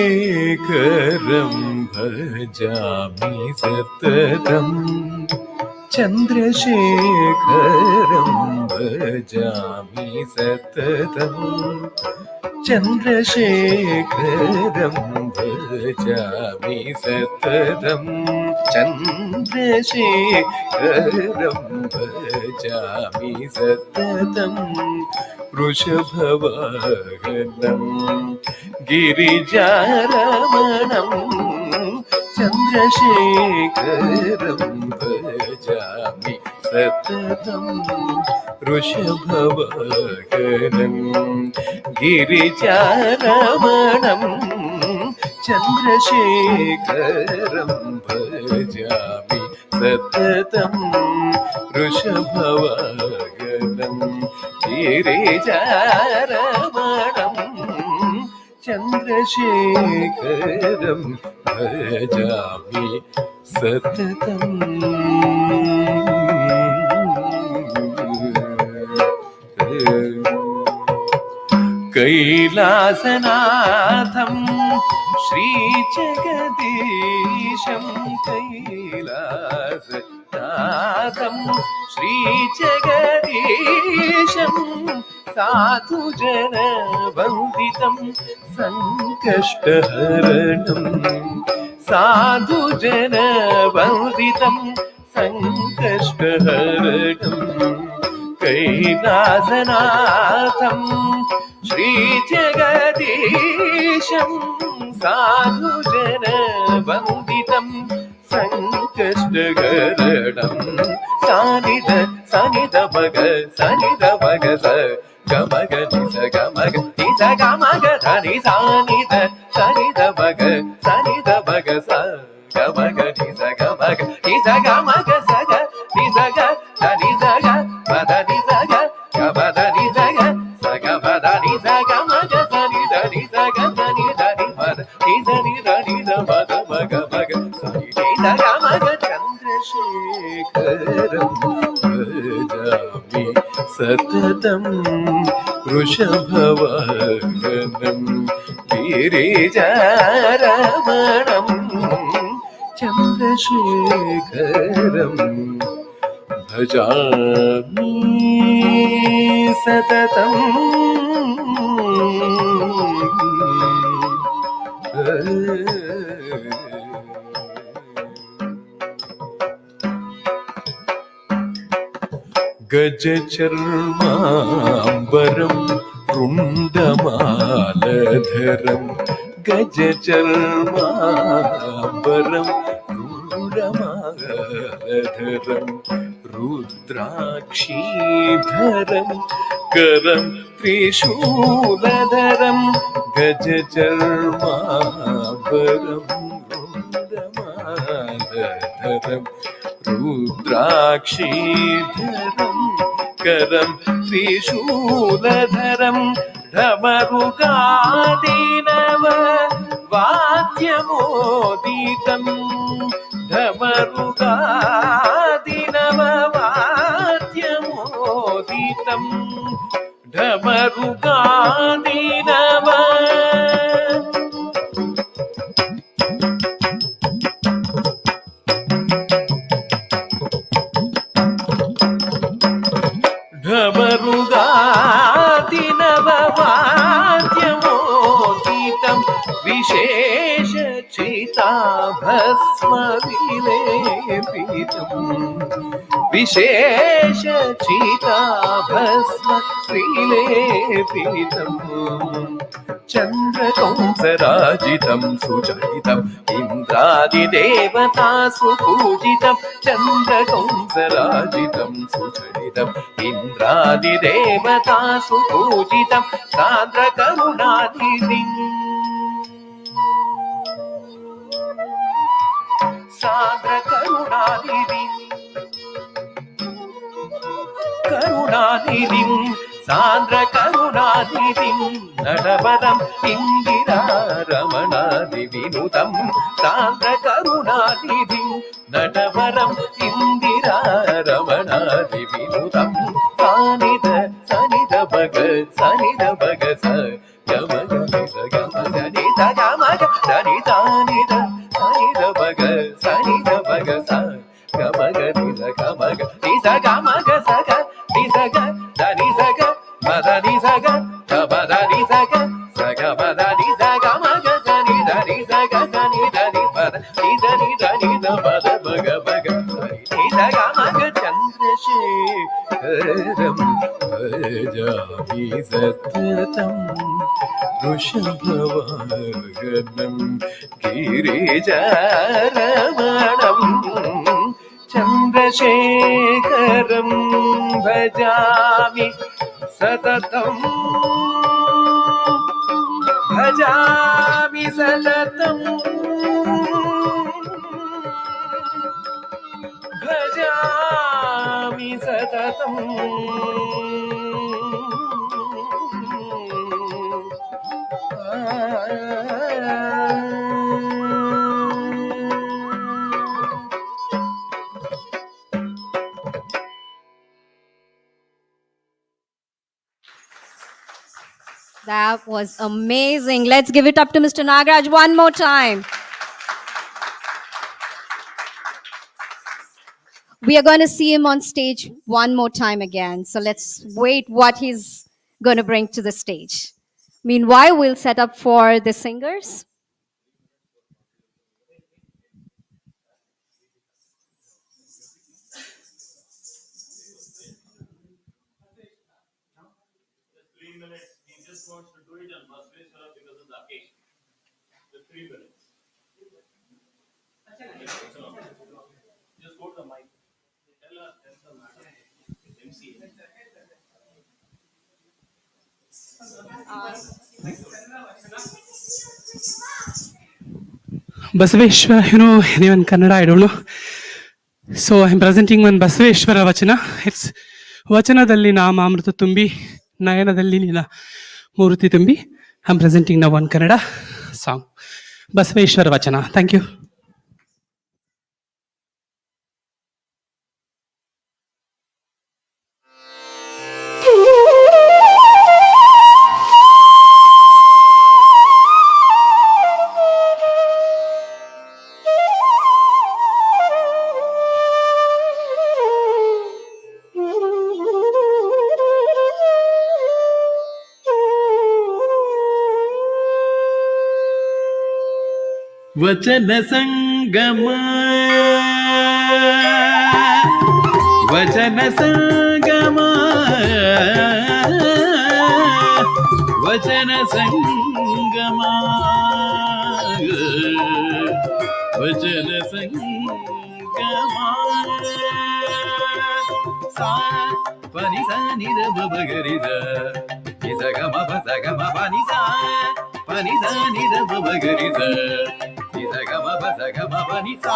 चन्द्रशेखरं भजामि सततं चन्द्रशेखरं भजामि सततं चन्द्रशेखरं भजामि सततं चन्द्रशेखरं भजामि सततं वृषभवाहनं गिरिजारमणं चन्द्रशेखरं भजामि सततं वृषभवाहनं गिरिजारमणं चन्द्रशेखरं भजामि सततं वृषभवाहनं गिरिजारमणं चन्द्रशेखरं भजामि सततम् कैलासनाथं श्रीजगदीशं कैलासनाथं श्रीजगदीशं साधुजनवन्दितं सङ्कष्टहरणं साधुजनवन्दितं सङ्कष्टहरणं कैलासनाथं श्रीजगदीशं साधुजनवन्दितं सङ्कष्टहरणं सानिध सनिध भग सनिध भग स गमग निस गमग निस गमग धनि सानिध सनिध भग सनिध भग स गमग निस गमग निस गमग सग निस ग धनि सग पद निस ग गमद निस ग सग पद निस गमग सनि धनि सग सनि धनि पद निस नि धनि ध पद मग मग सनि निस गमग चन्द्रशेखरं भजामि सततं वृषभवाहनं गिरिजारमणं चन्द्रशेखरं भजामि सततम् गजचर्माम्बरं रुण्डमालधरं गजचर्माम्बरं रुण्डमालधरं रुद्राक्षीधरं करं त्रिशूलधरं गजचर्माम्बरं रुण्डमालधरं रुद्राक्षीधरं करं त्रिशूलधरं डमरुकादिनव वाद्यमोदितं डमरुकादिनव वाद्यमोदितं डमरुकादिनव डमरुगादिनववाद्यमोदितं विशेषचिताभस्मविलेपितं विशेषचिताभस्मविलेपितं चन्द्रकंसराजितं सुचरितम् इन्द्रादिदेवतासु पूजितं चन्द्रकंसराजितं सुचरितम् इन्द्रादिदेवतासु पूजितं सान्द्रकरुणानिधिं सान्द्रकरुणानिधिं करुणानिधिं सान्द्रकरुणानिधिं नटवरम् इन्दिरारमणादिविनुतं सान्द्रकरुणानिधिं नटवरम् इन्दिरारमणादिविनुतं सानिध सनिध भग सनिध भग स गमग निस गमग निस गमग धनि सानिध सनिध भग सनिध भग स गमग निस गमग निस गमग सग निस ग धनि सग मद निस ग पद निस ग सग पद निस गमग सनि धनि सग सनि धनि पद निस नि धनि ध पद भग भग सनि निस गमग चन्द्रशेखरं भजामि सततं वृषभवाहनं गिरिजारमणं चन्द्रशेखरं भजामि सततं भजामि सततं भजामि सततम् That was amazing. Let's give it up to Mr. Nagaraj one more time. We are going to see him on stage one more time again. So let's wait what he's going to bring to the stage. Meanwhile, we'll set up for the singers. Basaveshwara, anyone Kannada, I don't know. So I'm presenting one Basaveshwara Vachana. It's Vachanadalli Nama Amruta Tumbi, Nayanadalli Nila Murti Tumbi. I'm presenting now one Kannada song. Basaveshwara Vachana. Thank you. वचन संगम वचन संगम वचन संगम वचन संगम सा पनि सा नि the ब गरि द नि सा ग म प सा ग म प नि सा पनि सा नि द ब गरि द नि सा ग म प सा ग म प नि सा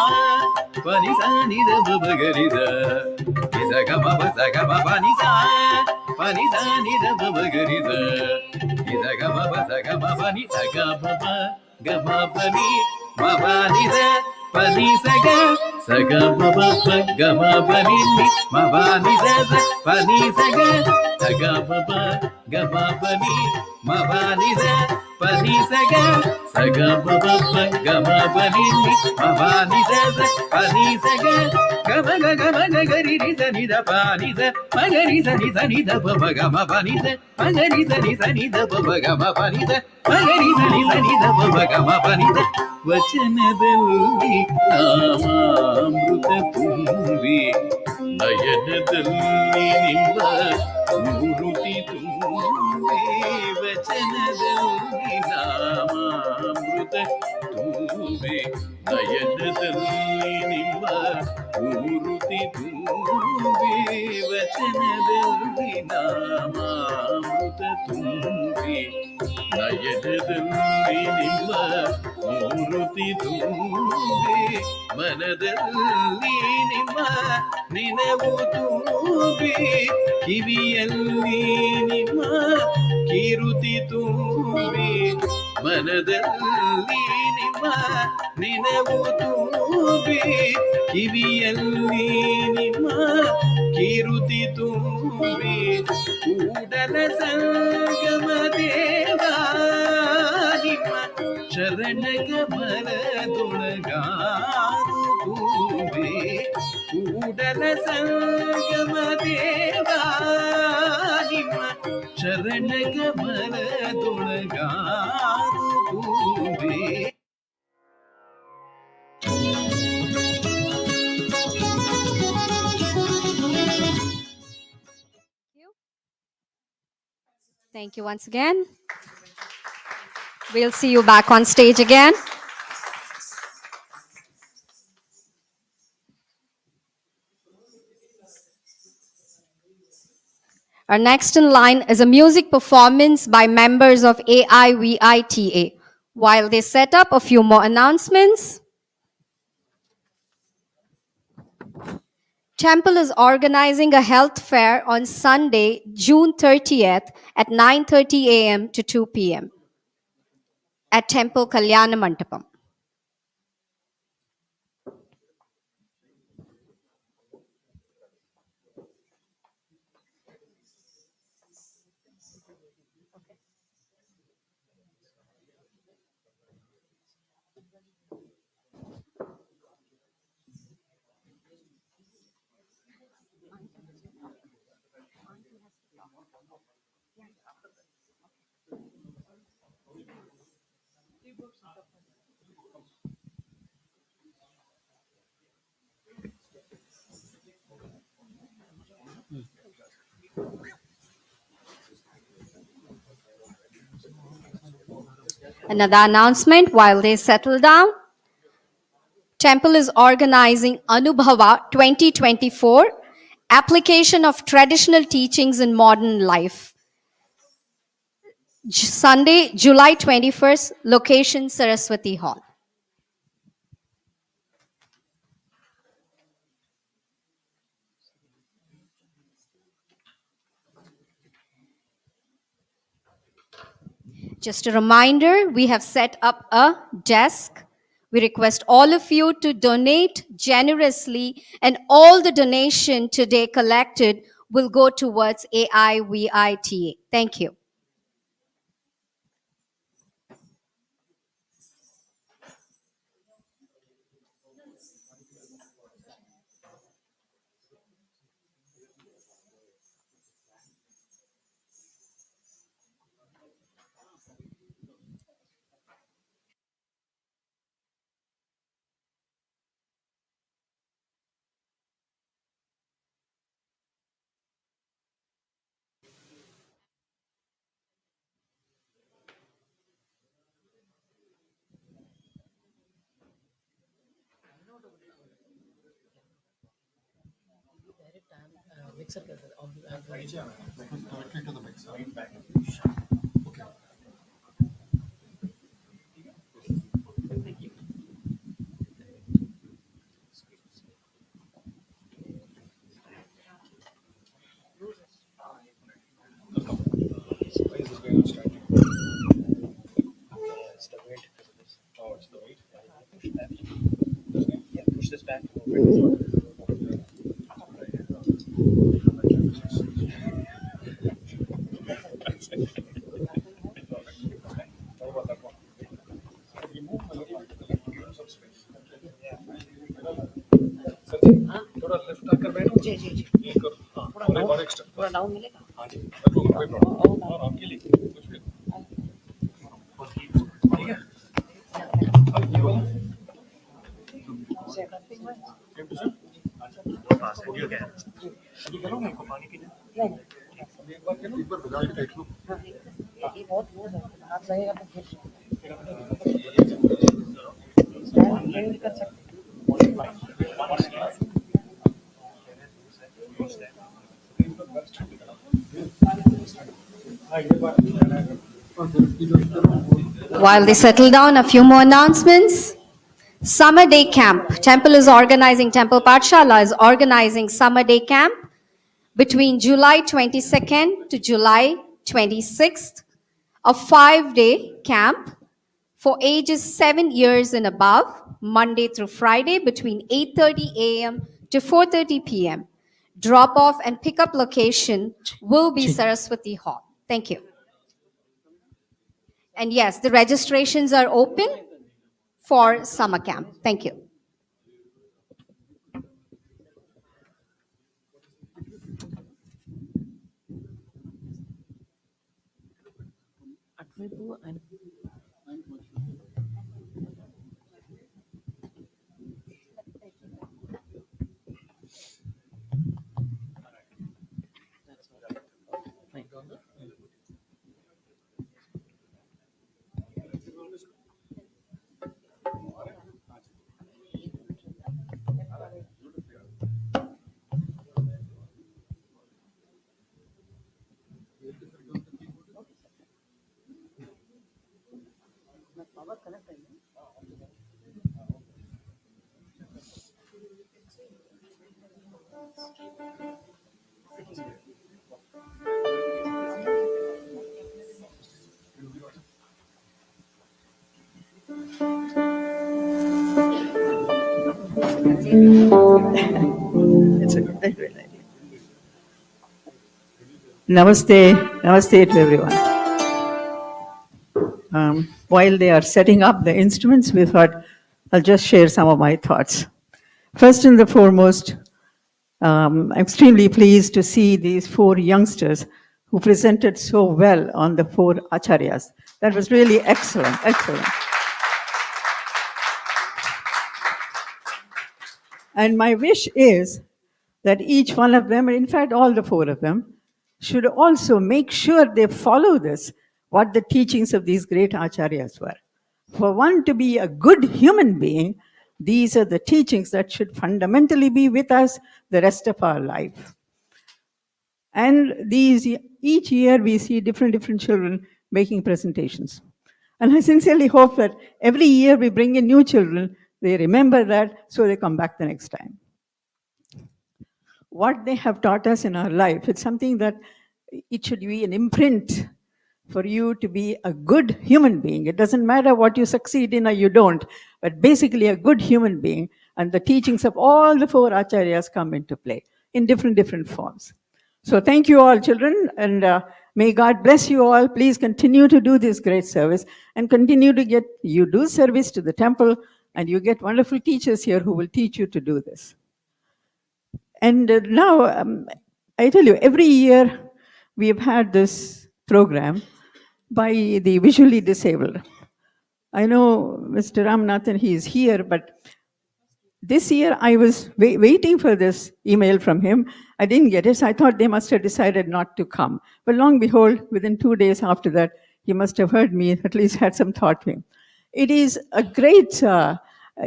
पनि सा नि द ब गरि द नि सा ग म प सा ग म प नि सा पनि सा नि द ब गरि द नि सा ग म प सा ग म प नि सा ग म प ग म प नि म प नि द पनि सा ग सा ग म प ग म प नि म प नि द पनि सा ग सा ग म प ग म प नि म प नि द पनि सा ग सा ग म प ग म प नि म प नि द पनि सा ग ग म ग ग म ग ग रि रि द नि द प नि द म ग रि द नि द नि द प प ग म प नि द म ग रि द नि द नि द प प ग म प नि द म ग रि ದ नि ದ नि ದ ಪ ಪ ಗ ಮ ಪ ni ದ ವಚನದಲ್ಲಿ ನಾಮಾಮೃತ ತುಂಬಿ ನಯನದಲ್ಲಿ ನಿಮ್ಮ ಮೂರುತಿ ತುಂಬಿ ವಚನದಲ್ಲಿ ನಾಮಾಮೃತ ತುಂಬಿ ನಯನದಲ್ಲಿ ನಿಮ್ಮ ಮೂರುತಿ ತುಂಬಿ ವಚನದಲ್ಲಿ ನಾಮಾಮೃತ ತುಂಬಿ ನಯನದಲ್ಲಿ ನಿಮ್ಮ ಮೂರುತಿ ತುಂಬಿ ಮನದಲ್ಲಿ ನಿಮ್ಮ ನೆನವು ತುಂಬಿ ಕಿವಿಯಲ್ಲಿ ನಿಮ್ಮ ಕಿರುತಿ ತುಂಬಿ ಮನದಲ್ಲಿ ನಿಮ್ಮ ನೆನವು ತುಂಬಿ ಕಿವಿಯಲ್ಲಿ ನಿಮ್ಮ ಕಿರುತಿ ತುಂಬಿ ಕೂಡಲ ಸಂಗಮ ದೇವ ನಿಮ್ಮ ಶರಣ ಕಮಲದೊಳಗಾರು ತುಂಬಿ ಕೂಡಲ ಸಂಗಮ ದೇವ ನಿಮ್ಮ ಶರಣ ಕಮಲದೊಳಗಾರು ತುಂಬಿ Thank you once again. We'll see you back on stage again. Our next in line is a music performance by members of AIVITA. While they set up, a few more announcements. Temple is organizing a health fair on Sunday, June 30th at 9:30 a.m. to 2 p.m. at Temple Kalyana Mandapam. Another announcement while they settle down. Temple is organizing Anubhava 2024, application of traditional teachings in modern life. Sunday, July 21st, location Saraswati Hall. Just a reminder, we have set up a desk. We request all of you to donate generously, and all the donation today collected will go towards AIVITA. Thank you. While they settle down, a few more announcements. Summer Day Camp. Temple Pathshala is organizing Summer Day Camp between July 22nd to July 26th, a 5-day camp for ages 7 years and above, Monday through Friday between 8:30 a.m. to 4:30 p.m. Drop-off and pickup location will be Saraswati Hall. Thank you. And yes, the registrations are open for summer camp. Thank you. It's a great idea. Namaste, namaste to everyone. While they are setting up the instruments, we thought I'll just share some of my thoughts. First and the foremost, I'm extremely pleased to see these 4 youngsters who presented so well on the 4 acharyas. That was really excellent, excellent. And my wish is that each one of them, in fact, all the 4 of them, should also make sure they follow this, what the teachings of these great acharyas were. For one to be a good human being, these are the teachings that should fundamentally be with us the rest of our life. And each year we see different children making presentations. And I sincerely hope that every year we bring in new children, they remember that, so they come back the next time. What they have taught us in our life, it's something that it should be an imprint for you to be a good human being. It doesn't matter what you succeed in or you don't, but basically a good human being. And the teachings of all the 4 acharyas come into play in different forms. So thank you all, children, and may God bless you all. Please continue to do this great service and continue to do service to the temple, and you get wonderful teachers here who will teach you to do this. And now, I tell you, every year we have had this program by the visually disabled. I know Mr. Ramanathan, he is here, but this year I was waiting for this email from him. I didn't get it, so I thought they must have decided not to come. But long behold, within 2 days after that, he must have heard me, at least had some thought to him. It is a great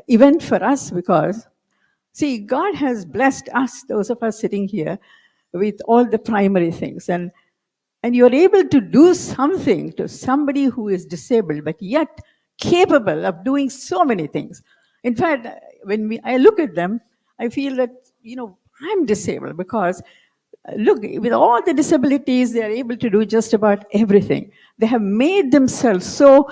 event for us because, see, God has blessed us, those of us sitting here, with all the primary things. And you're able to do something to somebody who is disabled, but yet capable of doing so many things. In fact, when I look at them, I feel that, I'm disabled because, look, with all the disabilities, they are able to do just about everything. They have made themselves so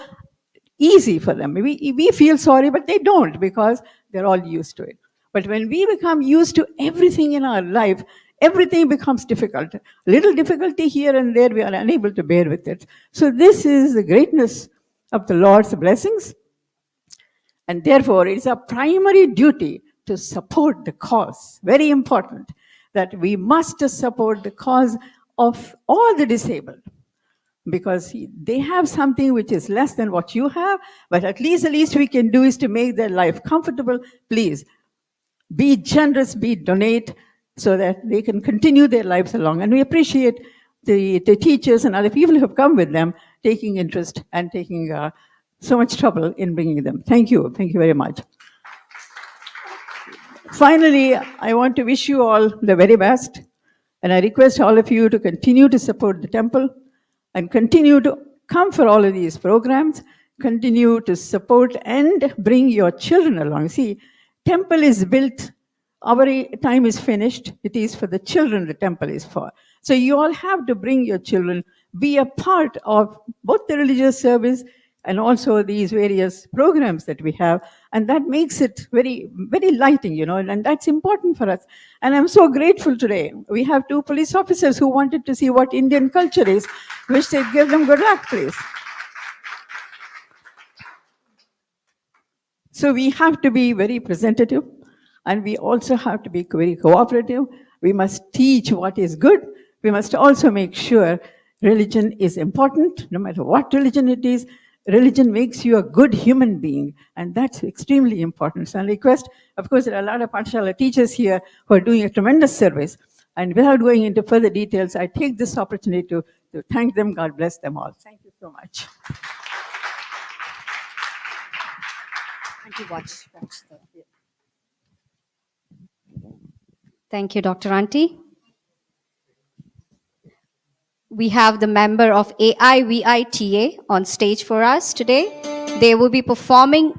easy for them. We feel sorry, but they don't because they're all used to it. But when we become used to everything in our life, everything becomes difficult. A little difficulty here and there, we are unable to bear with it. So this is the greatness of the Lord's blessings. And therefore, it's our primary duty to support the cause. Very important that we must support the cause of all the disabled. Because they have something which is less than what you have, but at least we can do is to make their life comfortable. Please, be generous, donate, so that they can continue their lives along. And we appreciate the teachers and other people who have come with them, taking interest and taking so much trouble in bringing them. Thank you very much. Finally, I want to wish you all the very best, and I request all of you to continue to support the temple and continue to come for all of these programs, continue to support and bring your children along. See, temple is built, our time is finished, it is for the children the temple is for. So you all have to bring your children, be a part of both the religious service and also these various programs that we have. And that makes it very, very lighting, and that's important for us. And I'm so grateful today. We have 2 police officers who wanted to see what Indian culture is. Wish they'd give them good luck, please. So we have to be very presentative, and we also have to be very cooperative. We must teach what is good. We must also make sure religion is important, no matter what religion it is. Religion makes you a good human being, and that's extremely important. So I request, of course, there are a lot of Pathshala teachers here who are doing a tremendous service. And without going into further details, I take this opportunity to thank them. God bless them all. Thank you so much. Thank you, Dr. Auntie. We have the member of AIVITA on stage for us today. They will be performing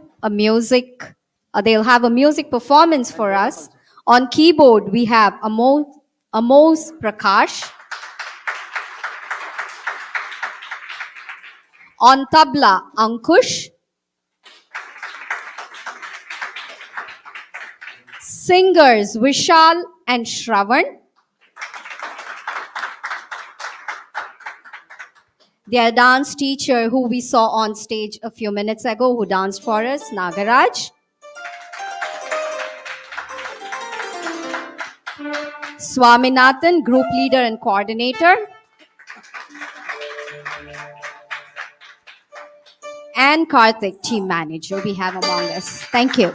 they'll have a music performance for us On keyboard, we have Amos Prakash. On tabla, Ankush. Singers, Vishal and Shravan. Their dance teacher, who we saw on stage a few minutes ago, who danced for us, Nagaraj. Swaminathan, group leader and coordinator. And Karthik, team manager, we have among us. Thank you.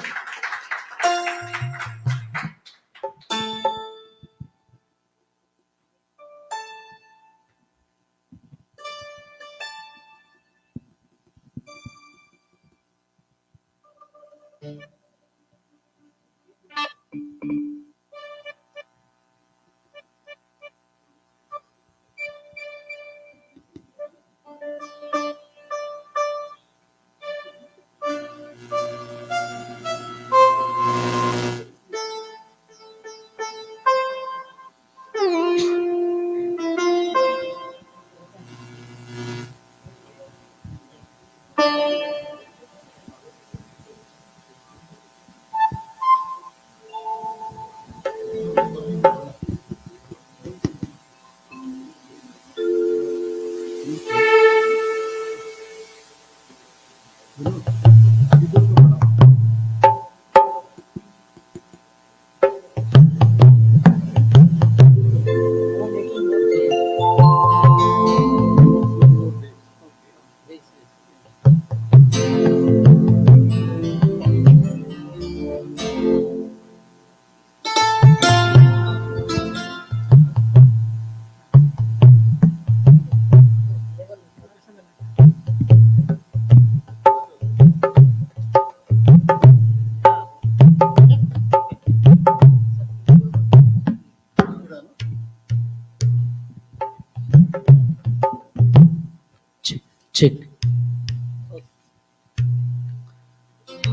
Check.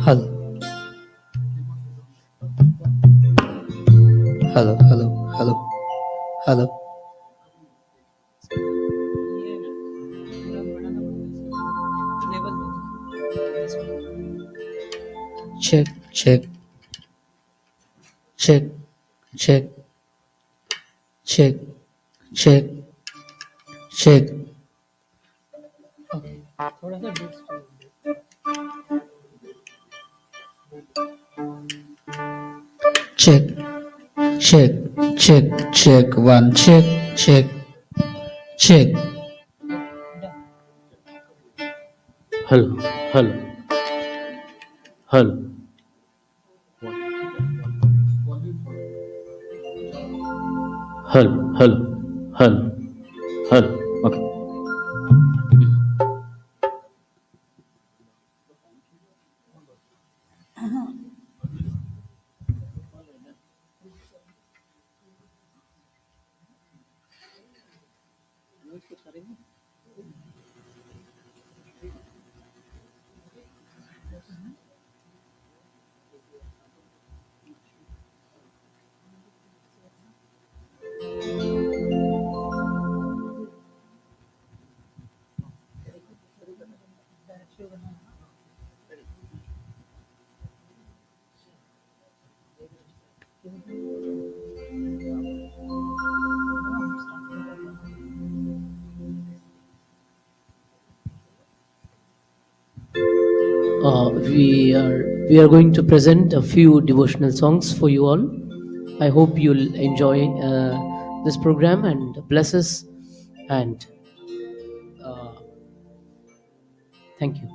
Hello. Hello, hello, hello, hello. Check, check, check, check, check, check, check. Okay. थोड़ा सा beats check, check, check, check, one, check, check, check. Hello, hello, hello. Hello, hello, hello, hello. Okay. We are going to present a few devotional songs for you all. I hope you'll enjoy this program and bless us, and thank you.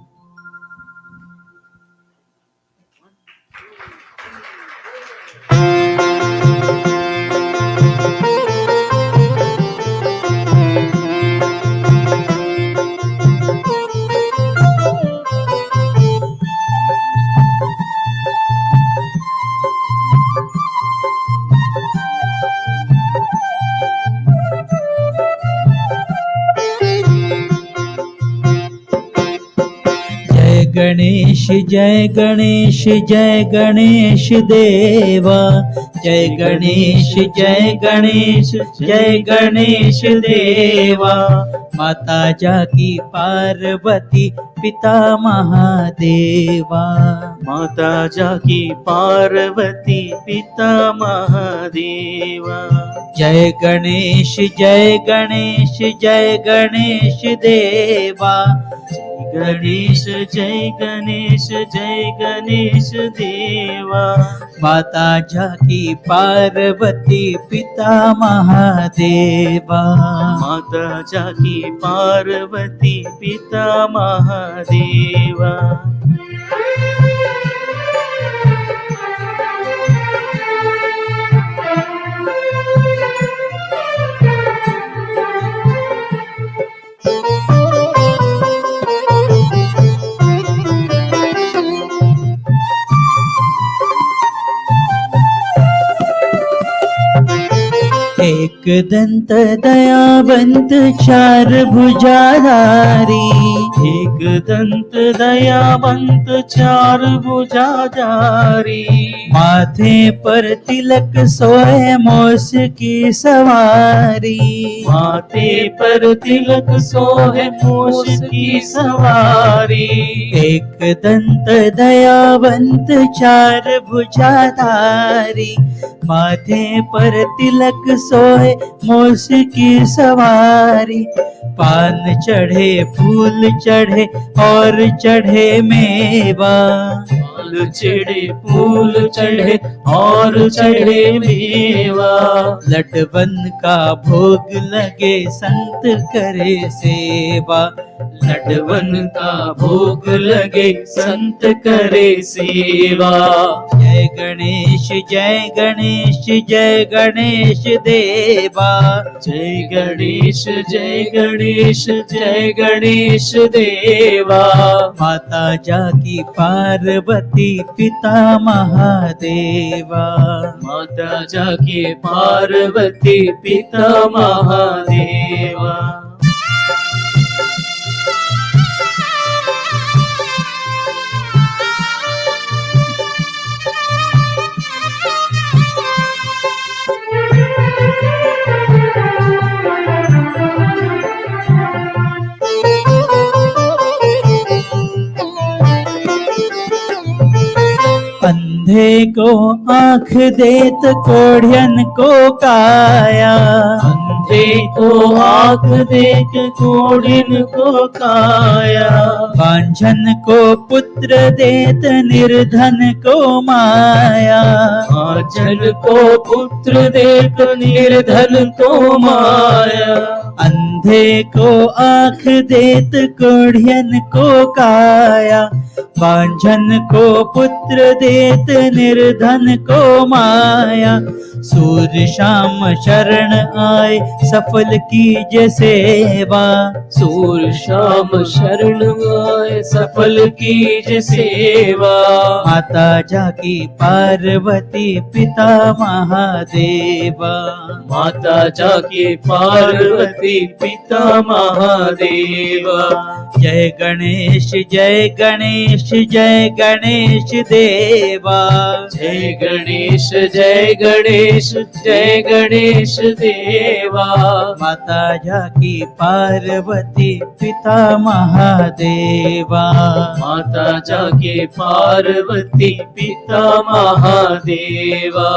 Ganesh जय गणेश जय गणेश देवा, जय गणेश जय गणेश जय गणेश देवा। माता जाकी पार्वती पिता महादेवा, माता जाकी पार्वती पिता महादेवा। जय गणेश जय गणेश जय गणेश देवा, गणेश जय गणेश जय गणेश देवा। माता जाकी पार्वती पिता महादेवा, माता जाकी पार्वती पिता महादेवा। एक दंत दयावंत चार भुजाधारी, एक दंत दयावंत चार भुजाधारी। माथे पर तिलक सोए मोस की सवारी, माथे पर तिलक सोहे मूस की सवारी। एक दंत दयावंत चार भुजाधारी, माथे पर तिलक सोए मोस की सवारी। पान चढ़े फूल चढ़े और चढ़े मेवा, फूल चढ़े फूल चढ़े और चढ़े मेवा। लडवन का भोग लगे संत करे सेवा, लडवन का भोग लगे संत करे सेवा। जय गणेश जय गणेश जय गणेश देवा, जय गणेश जय गणेश जय गणेश देवा। माता जाकी पार्वती पिता महादेवा, माता जाकी पार्वती पिता महादेवा। अंधे को आँख देत कोढ़ियन को काया, अंधे को आँख देख कोढ़िन को काया। बांझन को पुत्र देत निर्धन को माया, बांझन को पुत्र देत निर्धन को माया। अंधे को आँख देत कोढ़ियन को काया, बांझन को पुत्र देत निर्धन को माया। सूर्य शाम शरण आए सफल कीजे सेवा, सूर्य शाम शरण आए सफल कीजे सेवा। माता जाकी पार्वती पिता महादेवा, माता जाकी पार्वती पिता महादेवा। जय गणेश जय गणेश जय गणेश देवा, जय गणेश जय गणेश जय गणेश देवा। माता जाकी पार्वती पिता महादेवा, माता जाकी पार्वती पिता महादेवा।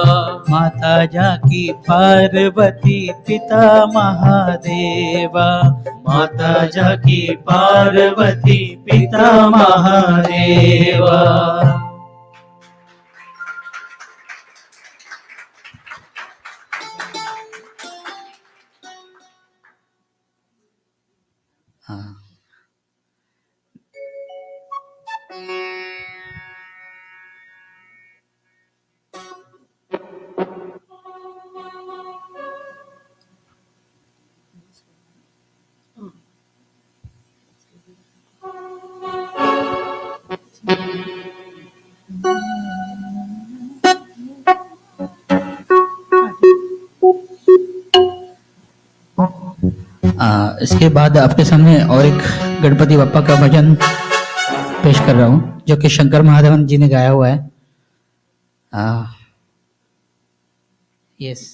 माता जाकी पार्वती पिता महादेवा, माता जाकी पार्वती पिता महादेवा। इसके बाद आपके सामने और एक गणपति बप्पा का भजन पेश कर रहा हूँ, जो कि शंकर महादेवन जी ने गाया हुआ है। यस।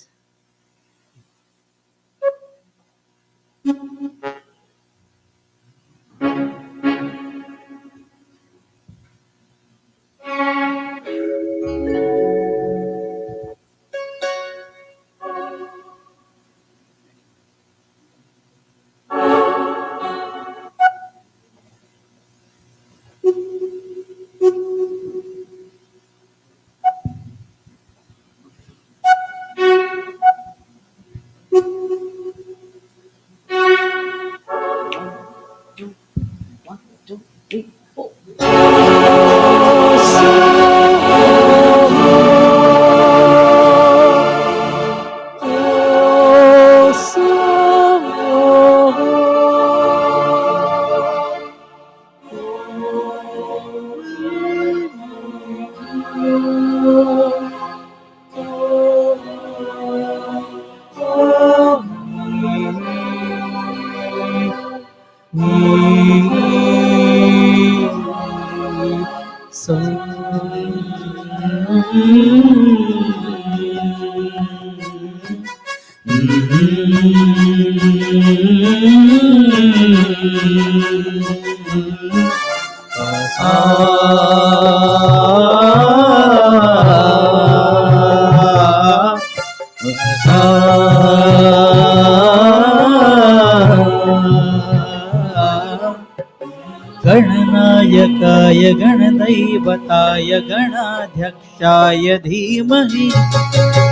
गणनायकाय गणदैवताय गणाध्यक्षाय धीमहि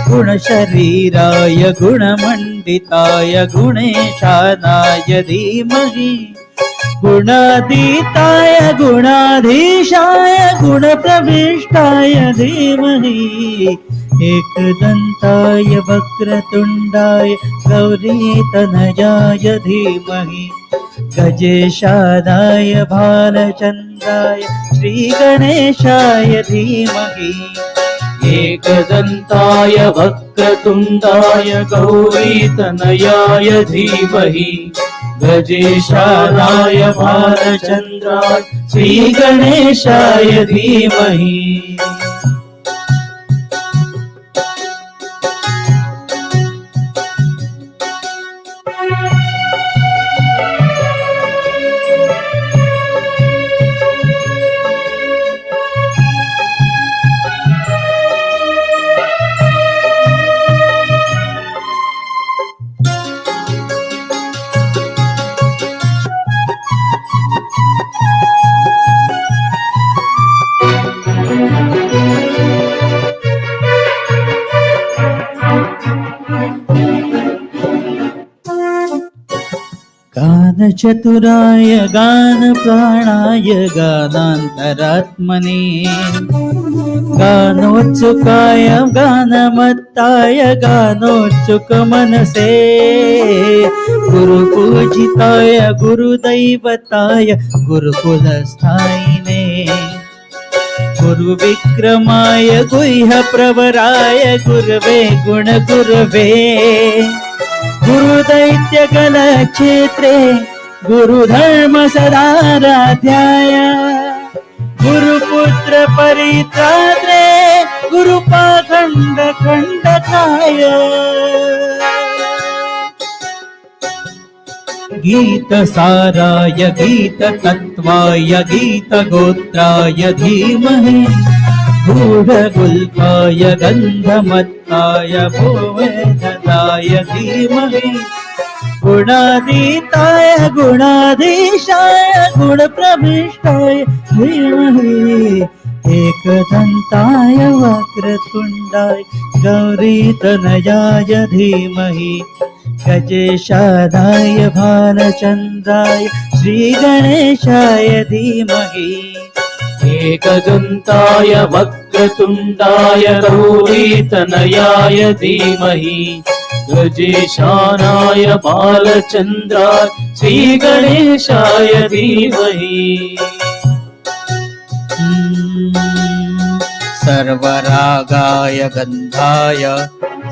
गुणशरीराय गुणमण्डिताय गुणेशानाय धीमहि गुणातीताय गुणाधीशाय गुणप्रविष्टाय धीमहि एकदन्ताय वक्रतुण्डाय गौरीतनयाय धीमहि गजेशानाय भालचन्द्राय श्रीगणेशाय धीमहि एकदन्ताय वक्रतुण्डाय गौरीतनयाय धीमहि गजेशानाय भालचन्द्राय श्रीगणेशाय धीमहि गानचतुराय गानप्राणाय गानान्तरात्मने गानोत्सुकाय गानमत्ताय गानोत्सुकमनसे गुरुपूजिताय गुरुदैवताय गुरुकुलस्थायिने गुरुविक्रमाय गुह्यप्रवराय गुरवे गुणगुरवे गुरुदैत्यकलक्षेत्रे गुरुधर्म सदाराध्याय गुरुपुत्र परित्रात्रे गुरुपाखण्ड खण्डकाय गीतसाराय गीततत्त्वाय गीतगोत्राय धीमहि गूढगुल्फाय गन्धमत्ताय भुवेदताय धीमहि गुणातीताय गुणाधीशाय गुणप्रविष्टाय धीमहि एकदन्ताय वक्रतुण्डाय गौरीतनयाय धीमहि गजेशानाय भालचन्द्राय श्रीगणेशाय धीमहि एकदन्ताय वक्रतुण्डाय गौरीतनयाय धीमहि गजेशानाय बालचन्द्राय श्रीगणेशाय धीमहि सर्वरागाय गन्धाय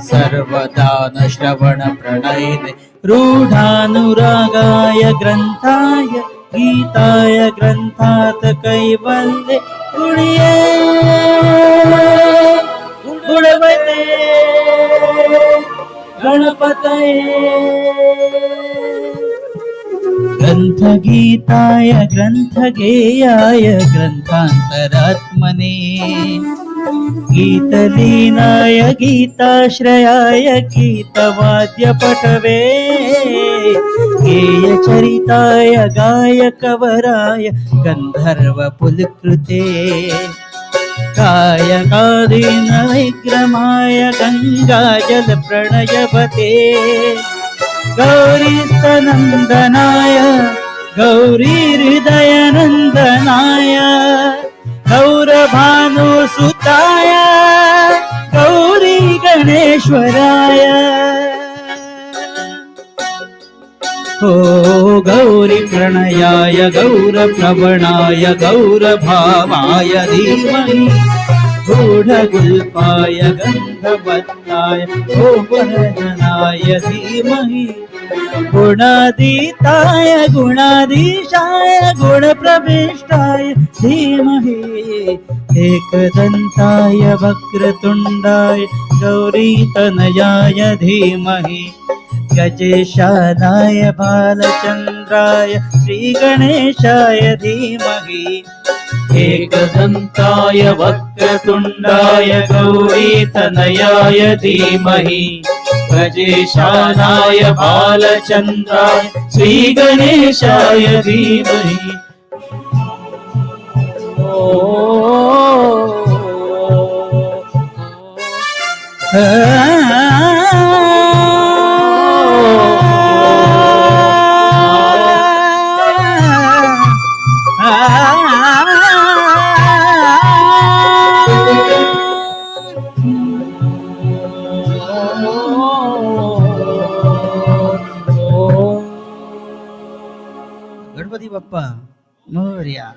सर्वदानश्रवणप्रणयिने रूढानुरागाय ग्रन्थाय गीताय ग्रन्थात् कैवल्ये गुणिये गुणवते गणपतये ग्रन्थगीताय ग्रन्थगेयाय ग्रन्थान्तरात्मने गीतलीनाय गीताश्रयाय गीतवाद्यपटवे गेयचरिताय गायकवराय गन्धर्वपुलकृते कायकादीन विक्रमाय गङ्गाजलप्रणयवते गौरीस्तनन्दनाय गौरीहृदयनन्दनाय गौरभानुसुताय गौरी गणेश्वराय ओ गौरी प्रणयाय गौरप्रवणाय गौरभावाय धीमहि गूढगुल्पाय गन्धवत्ताय गोवर्धनाय धीमहि गुणातीताय गुणाधीशाय गुणप्रविष्टाय धीमहि एकदन्ताय वक्रतुण्डाय गौरीतनयाय धीमहि गजेशानाय बालचन्द्राय श्रीगणेशाय धीमहि एकदन्ताय वक्रतुण्डाय गौरीतनयाय धीमहि गजेशानाय बालचन्द्राय श्रीगणेशाय धीमहि Ganpati Bappa Morya.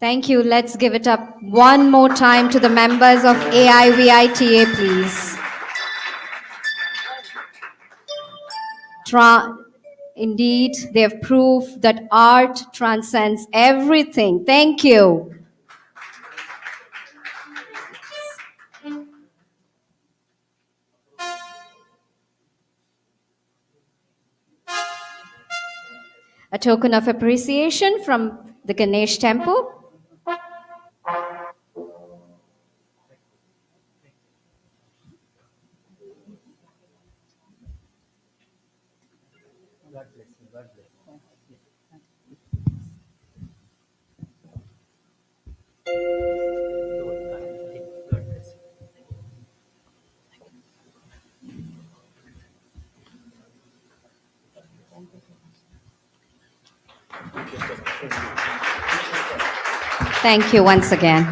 Thank you. Let's give it up one more time to the members of AIVITA, please. Indeed, they have proved that art transcends everything. Thank you. A token of appreciation from the Ganesh temple. Thank you once again.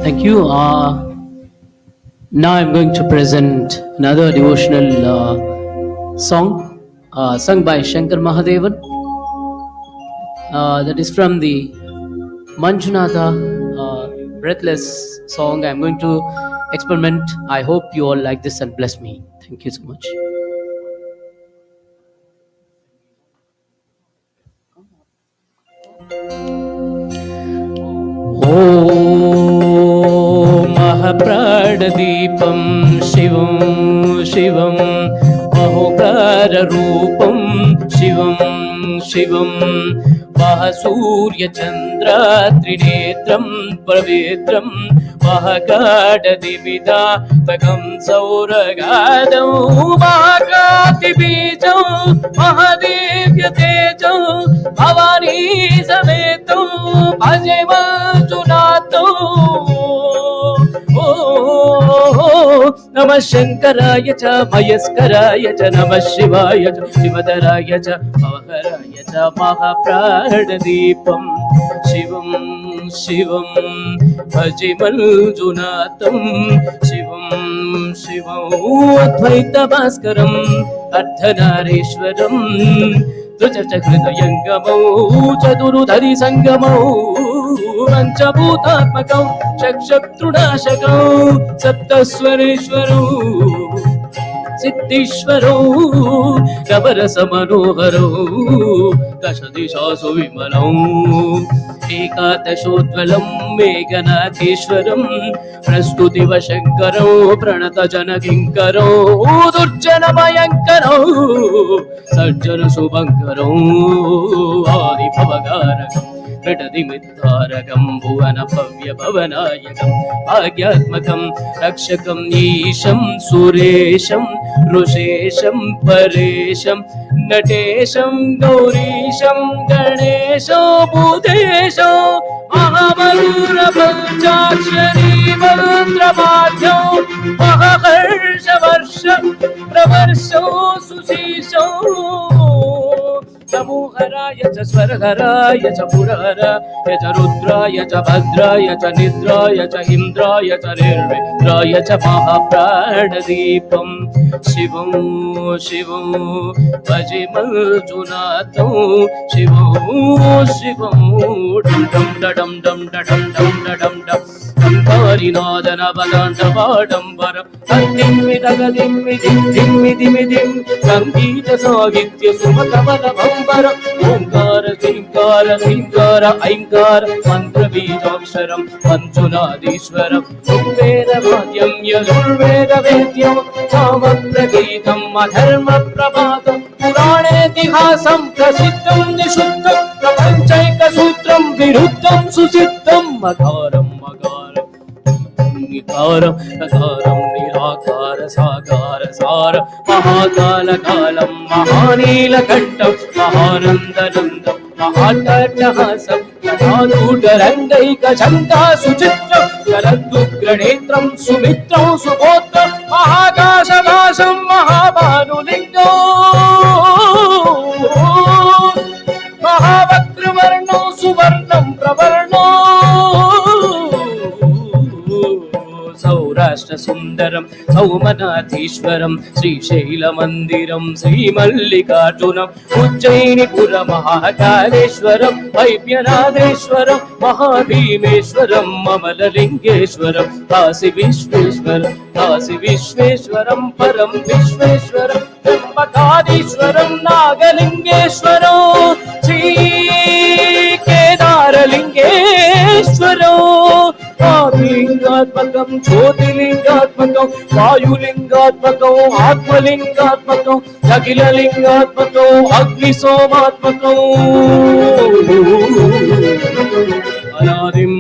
Thank you. Now I'm going to present another devotional song sung by Shankar Mahadevan. That is from the Manjunatha Breathless song. I'm going to experiment. I hope you all like this and bless me. Thank you so much. महप्राणदीपं शिवं शिवं महोग्ररूपं शिवं शिवं महसूर्यचन्द्रत्रिनेत्रं पवित्रं महगाढदिविदातकं सौरगादं महाकातिबीजं महादेव्यतेजं भवानी समेतं भजे मंजुनाथं नमः शङ्कराय च मयस्कराय च नमः शिवाय च शिवधराय च भवहराय च महाप्राणदीपं शिवं शिवं भजे मञ्जुनाथं शिवं शिवम् अद्वैतभास्करम् अर्धनारीश्वरम् त्रिचक्रहृदयङ्गमौ चतुरुधरि सङ्गमौ पञ्चभूतात्मकौ चक्षुतृणाशकौ सप्तस्वरेश्वरौ सिद्धीश्वरो रवरसमनोहरौ दशदिशासु विमलौ एकादशोज्ज्वलं मेघनाथेश्वरं प्रस्तुतिवशङ्करौ प्रणतजनकिङ्करौ दुर्जनभयङ्करौ सज्जनशुभङ्करौ आदिभवकारकम् कृटदिमित्तारकं भुवनभव्यभवनायकं भाग्यात्मकं रक्षकं ईशं सुरेशं ऋषेशं परेशं नटेशं गौरीशं गणेशो बुधेशो महामधुरपञ्चाक्षरी मन्त्रमाध्यौ महर्षवर्ष प्रवर्षौ सुशीर्षौ नमोहराय च स्वरहराय च पुरहराय च रुद्राय च भद्राय च निद्राय च इन्द्राय च निर्विद्राय च महाप्राणदीपं शिवं शिवं भजे मञ्जुनाथं शिवं शिवं डं डं डं डं डं डं डं डं ंकारिनादनवदाण्डवाडम्बरं तन्निम्मिदगदिम्मिदिं सङ्गीतसाहित्यसुमकमलमम्बरम् ओङ्कार ह्रीङ्कार ह्रीङ्कार ऐङ्कार मन्त्रबीजाक्षरं मञ्जुनाथीश्वरं ऋग्वेदवाद्यं यजुर्वेदवेद्यं कामप्रगीतम् अधर्मप्रभातं पुराणेतिहासं प्रसिद्धं निषुद्धं प्रपञ्चैकसूत्रं विरुद्धं सुसिद्धं मकारम् निकारं नकारं निराकार साकार सार महाकालकालं महानीलकण्ठं महानन्दनन्दं महाट्टहासं महादूतरङ्गैकचण्डा सुचित्रं शरदुग्रनेत्रं सुमित्रं सुगोत्रं महाकाशभासं महाभानुलिङ्गो महावक्रवर्णो सुवर्णं प्रवर्णो सौराष्ट्रसुन्दरं सौमनाथीश्वरं श्रीशैलमन्दिरं श्रीमल्लिकार्जुनम् उज्जयिनीपुरमहाकालेश्वरं वैद्यनाथेश्वरं महाभीमेश्वरं अमललिङ्गेश्वरं काशीविश्वेश्वरं परं विश्वेश्वरं त्र्यम्बकाधीश्वरं नागलिङ्गेश्वरं श्रीकेदारलिङ्गेश्वरं लिंगात्मकं ज्योतिलिंगात्मकं वायुलिंगात्मकं आत्मलिंगात्मकं अखिललिंगात्मकं अग्निसोमात्मकं अनादिं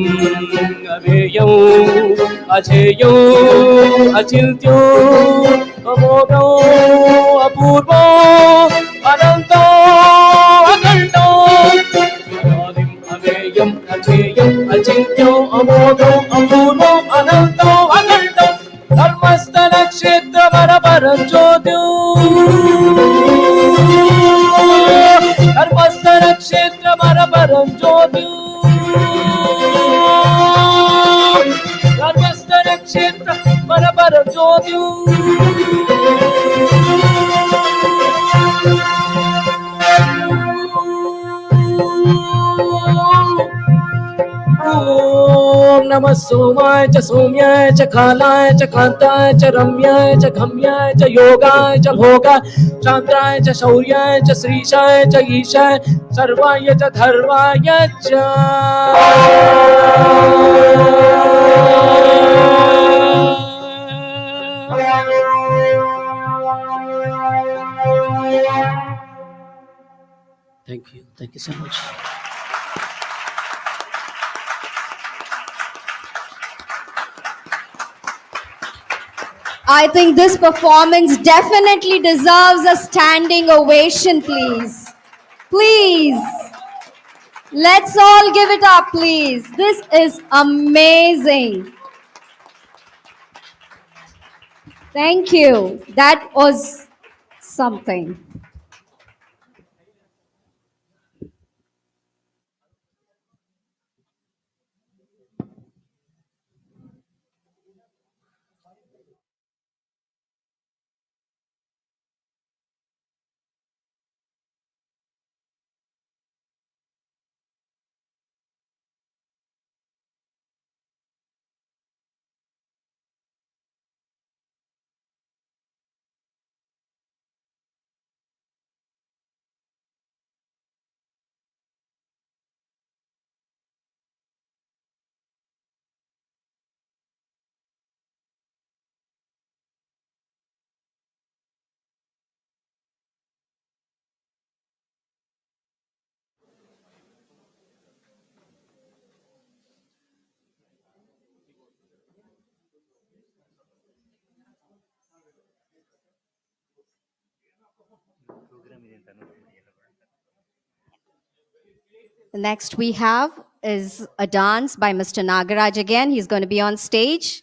अवेयं अजेयं अचिन्त्यो अमोघो अपूर्वो अनन्तो अखण्डो अनादिं अवेयं अजेयं अचिन्त्यो अमोघो अपूर्वो अनन्तो अखण्डो धर्मस्थलक्षेत्रवरपरं ज्योतिः धर्मस्थलक्षेत्रवरपरं ज्योतिः धर्मस्थलक्षेत्रवरपरं ज्योतिः ॐ नमः सोमाय च सौम्याय च कालाय च कान्ताय च रम्याय च गम्याय च योगाय च भोगाय चान्द्राय च शौर्याय च श्रीशाय च ईशाय सर्वाय च धर्वाय च Thank you so much. I think this performance definitely deserves a standing ovation, please. Please. Let's all give it up, please. This is amazing. Thank you. That was something. The next we have is a dance by Mr. Nagaraj again. He's going to be on stage.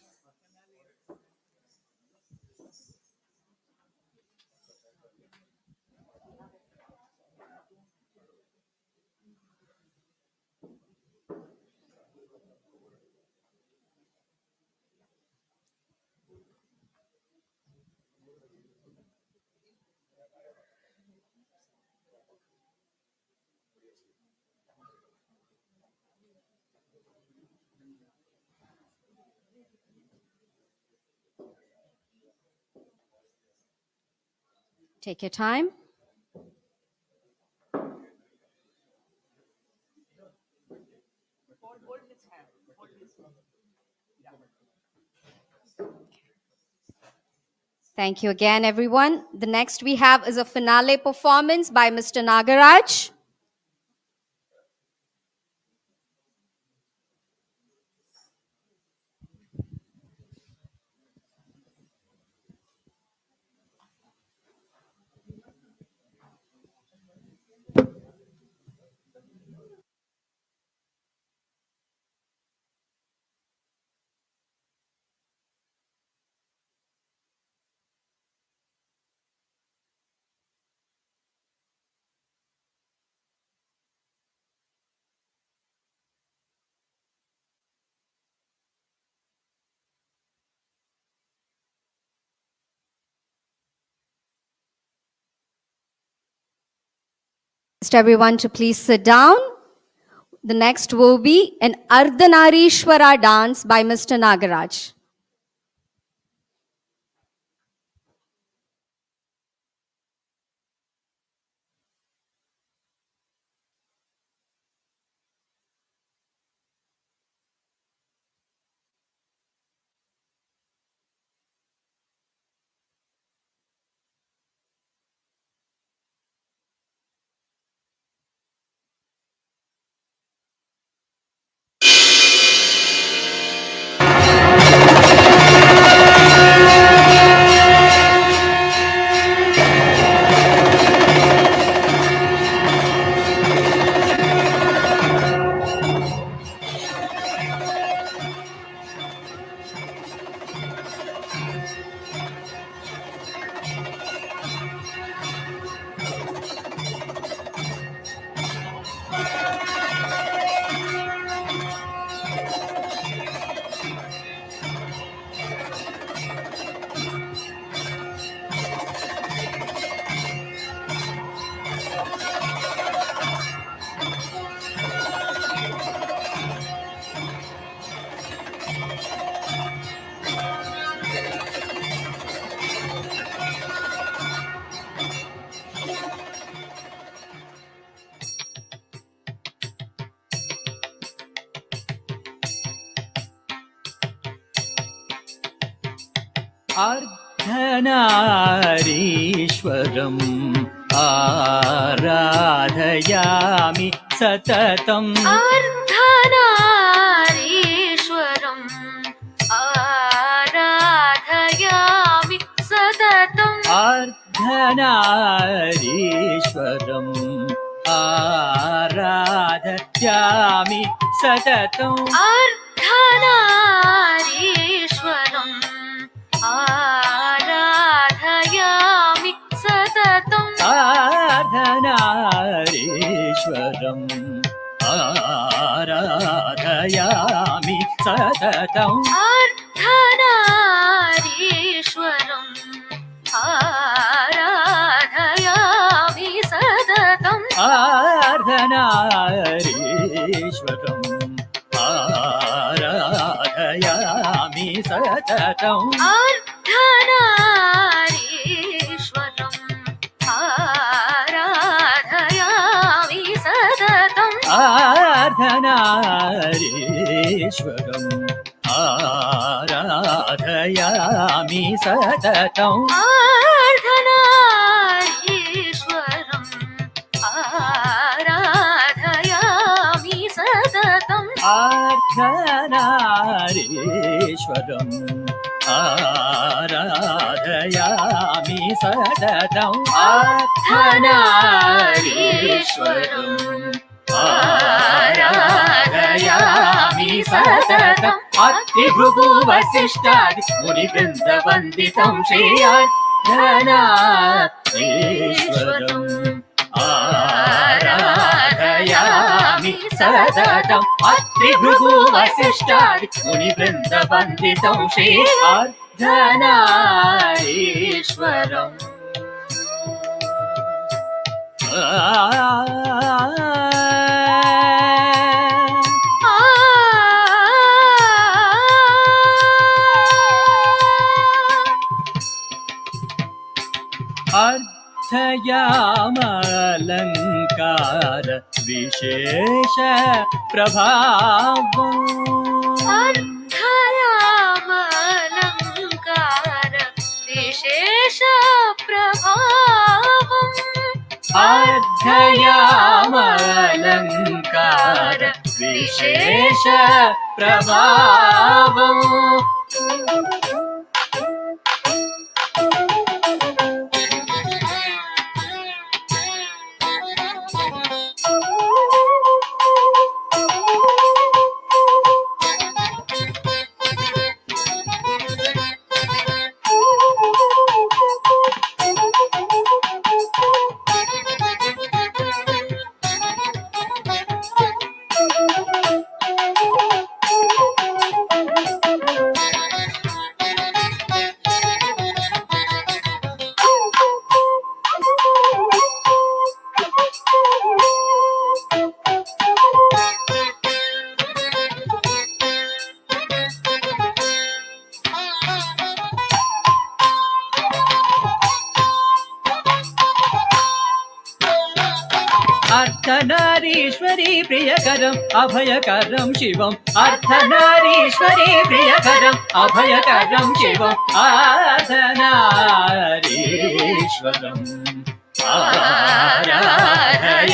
Take your time. Thank you again, everyone. The next we have is a finale performance by Mr. Nagaraj. Just everyone to please sit down. The next will be an Ardhanarishwara dance by Mr. Nagaraj. अर्धनारीश्वरम् आराधयामि सततम् अर्धनारीश्वरम् आराधयामि सततम् अर्धनारीश्वरम् आराधयामि सततम् अर्धनारीश्वरम् आराधयामि आराधयामि सततम् अर्धनारीश्वरम् आराधयामि सततम् अर्धनारीश्वरम् आराधयामि सततम् अर्धनारीश्वरम् आराधयामि सततम् अर्धनारीश्वरम् आराधयामि सततम् अर्धनारीश्वरम् आराधयामि सततम् अर्धनारीश्वरम् आराधयामि सततम् अर्धनारीश्वरम् आराधयामि सततम् अत्रिभृगु वसिष्ठादि मुनिवृन्दवन्दितं श्री अर्धनारीश्वरम् आराधयामि सततम् अत्रिभृगु वसिष्ठादि मुनिवृन्दवन्दितं श्री अर्धनारीश्वरम् अर्थयामलङ्कार विशेष प्रभावम् अर्धयामलङ्कार विशेष प्रभावम् अर्धयामलङ्कार विशेष प्रभावम् अर्धनारीश्वरी प्रियकरम् अभयकरं शिवम् अर्धनारीश्वरी प्रियकरम् अभयकरं शिवम् अर्धनारीश्वरम् आराधयामि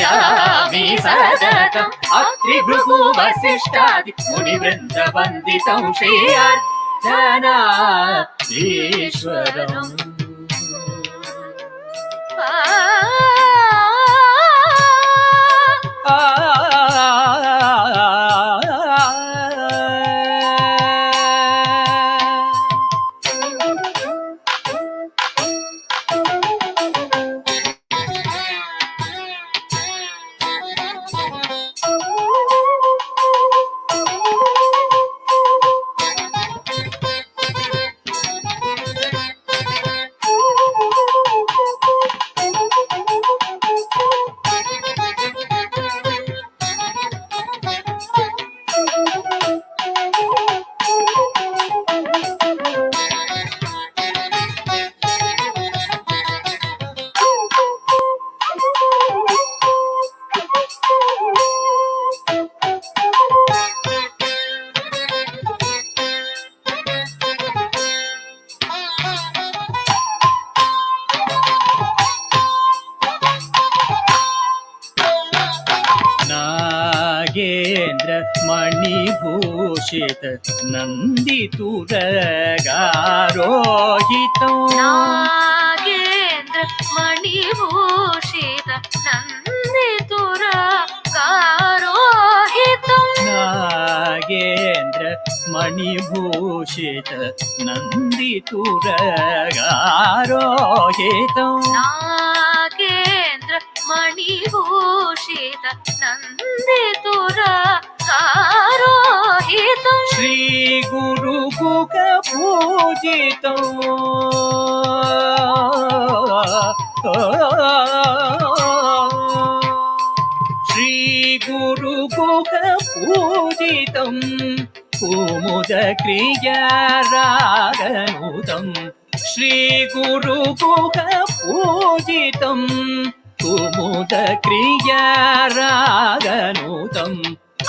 सततम् अत्रिभृगु वसिष्ठादि मुनिवृन्दवन्दितं श्री अर्धनारीश्वरम् मणिभूषित नन्दितुरगारोहितं नागेन्द्र मणिभूषित नन्दितुरगारोहितं नागेन्द्र मणिभूषित नन्दितुरगारोहितं नागेन्द्र मणिभूषित नन्दितुरगारोहितं आरोहितम् श्री गुरुकुक पूजितम् श्री गुरुकुक पूजितम् कुमुद क्रियारागनुतम् श्री गुरुकुक पूजितम् कुमुद क्रियारागनुतम्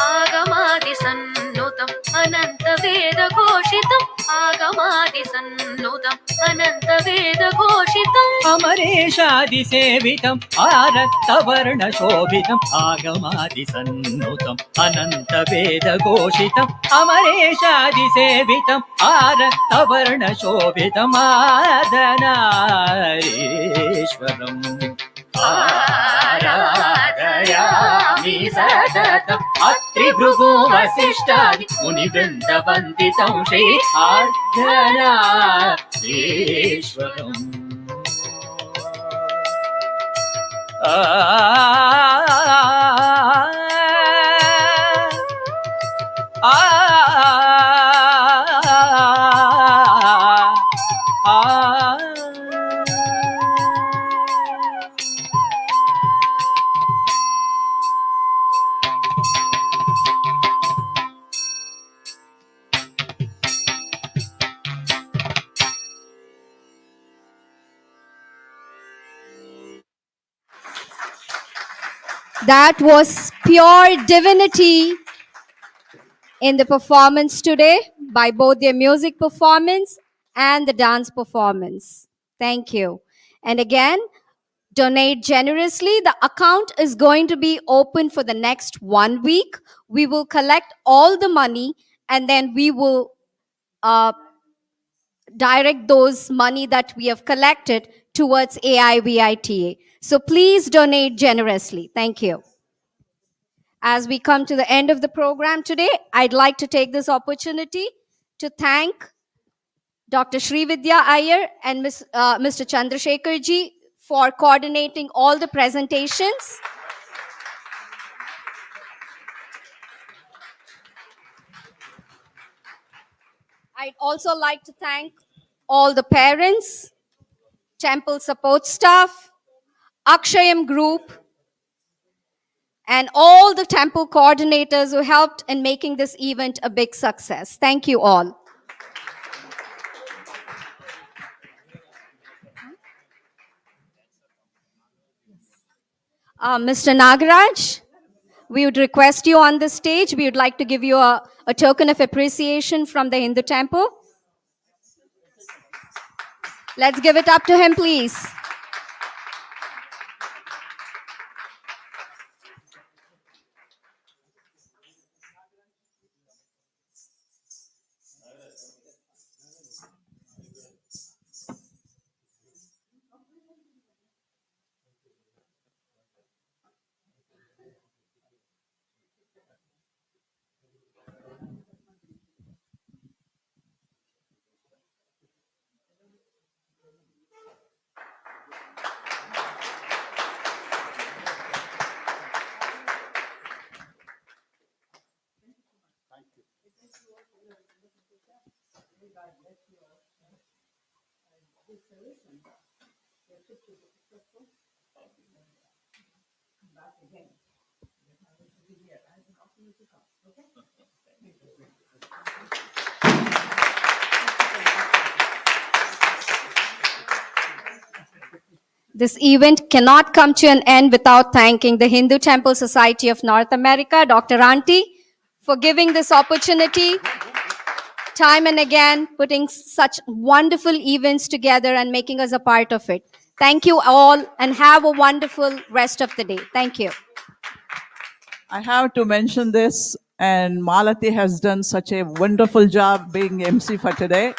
आगमादिसन्नुतम् अनन्तवेदघोषितम् आगमादिसन्नुतम् अनन्तवेदघोषितम् अमरेशादिसेवितम् आरक्तवर्णशोभितम् आगमादिसन्नुतम् अनन्तवेदघोषितम् अमरेशादिसेवितम् आरक्तवर्णशोभितम् आदनारीश्वरम् आराधयामि सततम् अत्रिभृगु वसिष्ठादि मुनिवृन्दवन्दितं Shri अर्धनारीश्वरम् That was pure divinity in the performance today by both their music performance and the dance performance. Thank you. And again, donate generously. The account is going to be open for the next 1 week. We will collect all the money and then we will direct those money that we have collected towards AIVITA. So please donate generously. Thank you. As we come to the end of the program today, I'd like to take this opportunity to thank Dr. Srividya Iyer and Mr. Chandrasekhar ji for coordinating all the presentations. I'd also like to thank all the parents, temple support staff, Akshayam group, and all the temple coordinators who helped in making this event a big success. Thank you all. Mr. Nagaraj, we would request you on the stage. We would like to give you a token of appreciation from the Hindu temple. Let's give it up to him, please. This event cannot come to an end without thanking the Hindu Temple Society of North America, Dr. Aunty, for giving this opportunity time and again, putting such wonderful events together and making us a part of it. Thank you all and have a wonderful rest of the day. Thank you. I have to mention this, and Malati has done such a wonderful job being MC for today.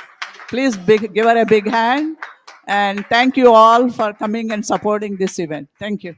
Please give her a big hand, and thank you all for coming and supporting this event. Thank you.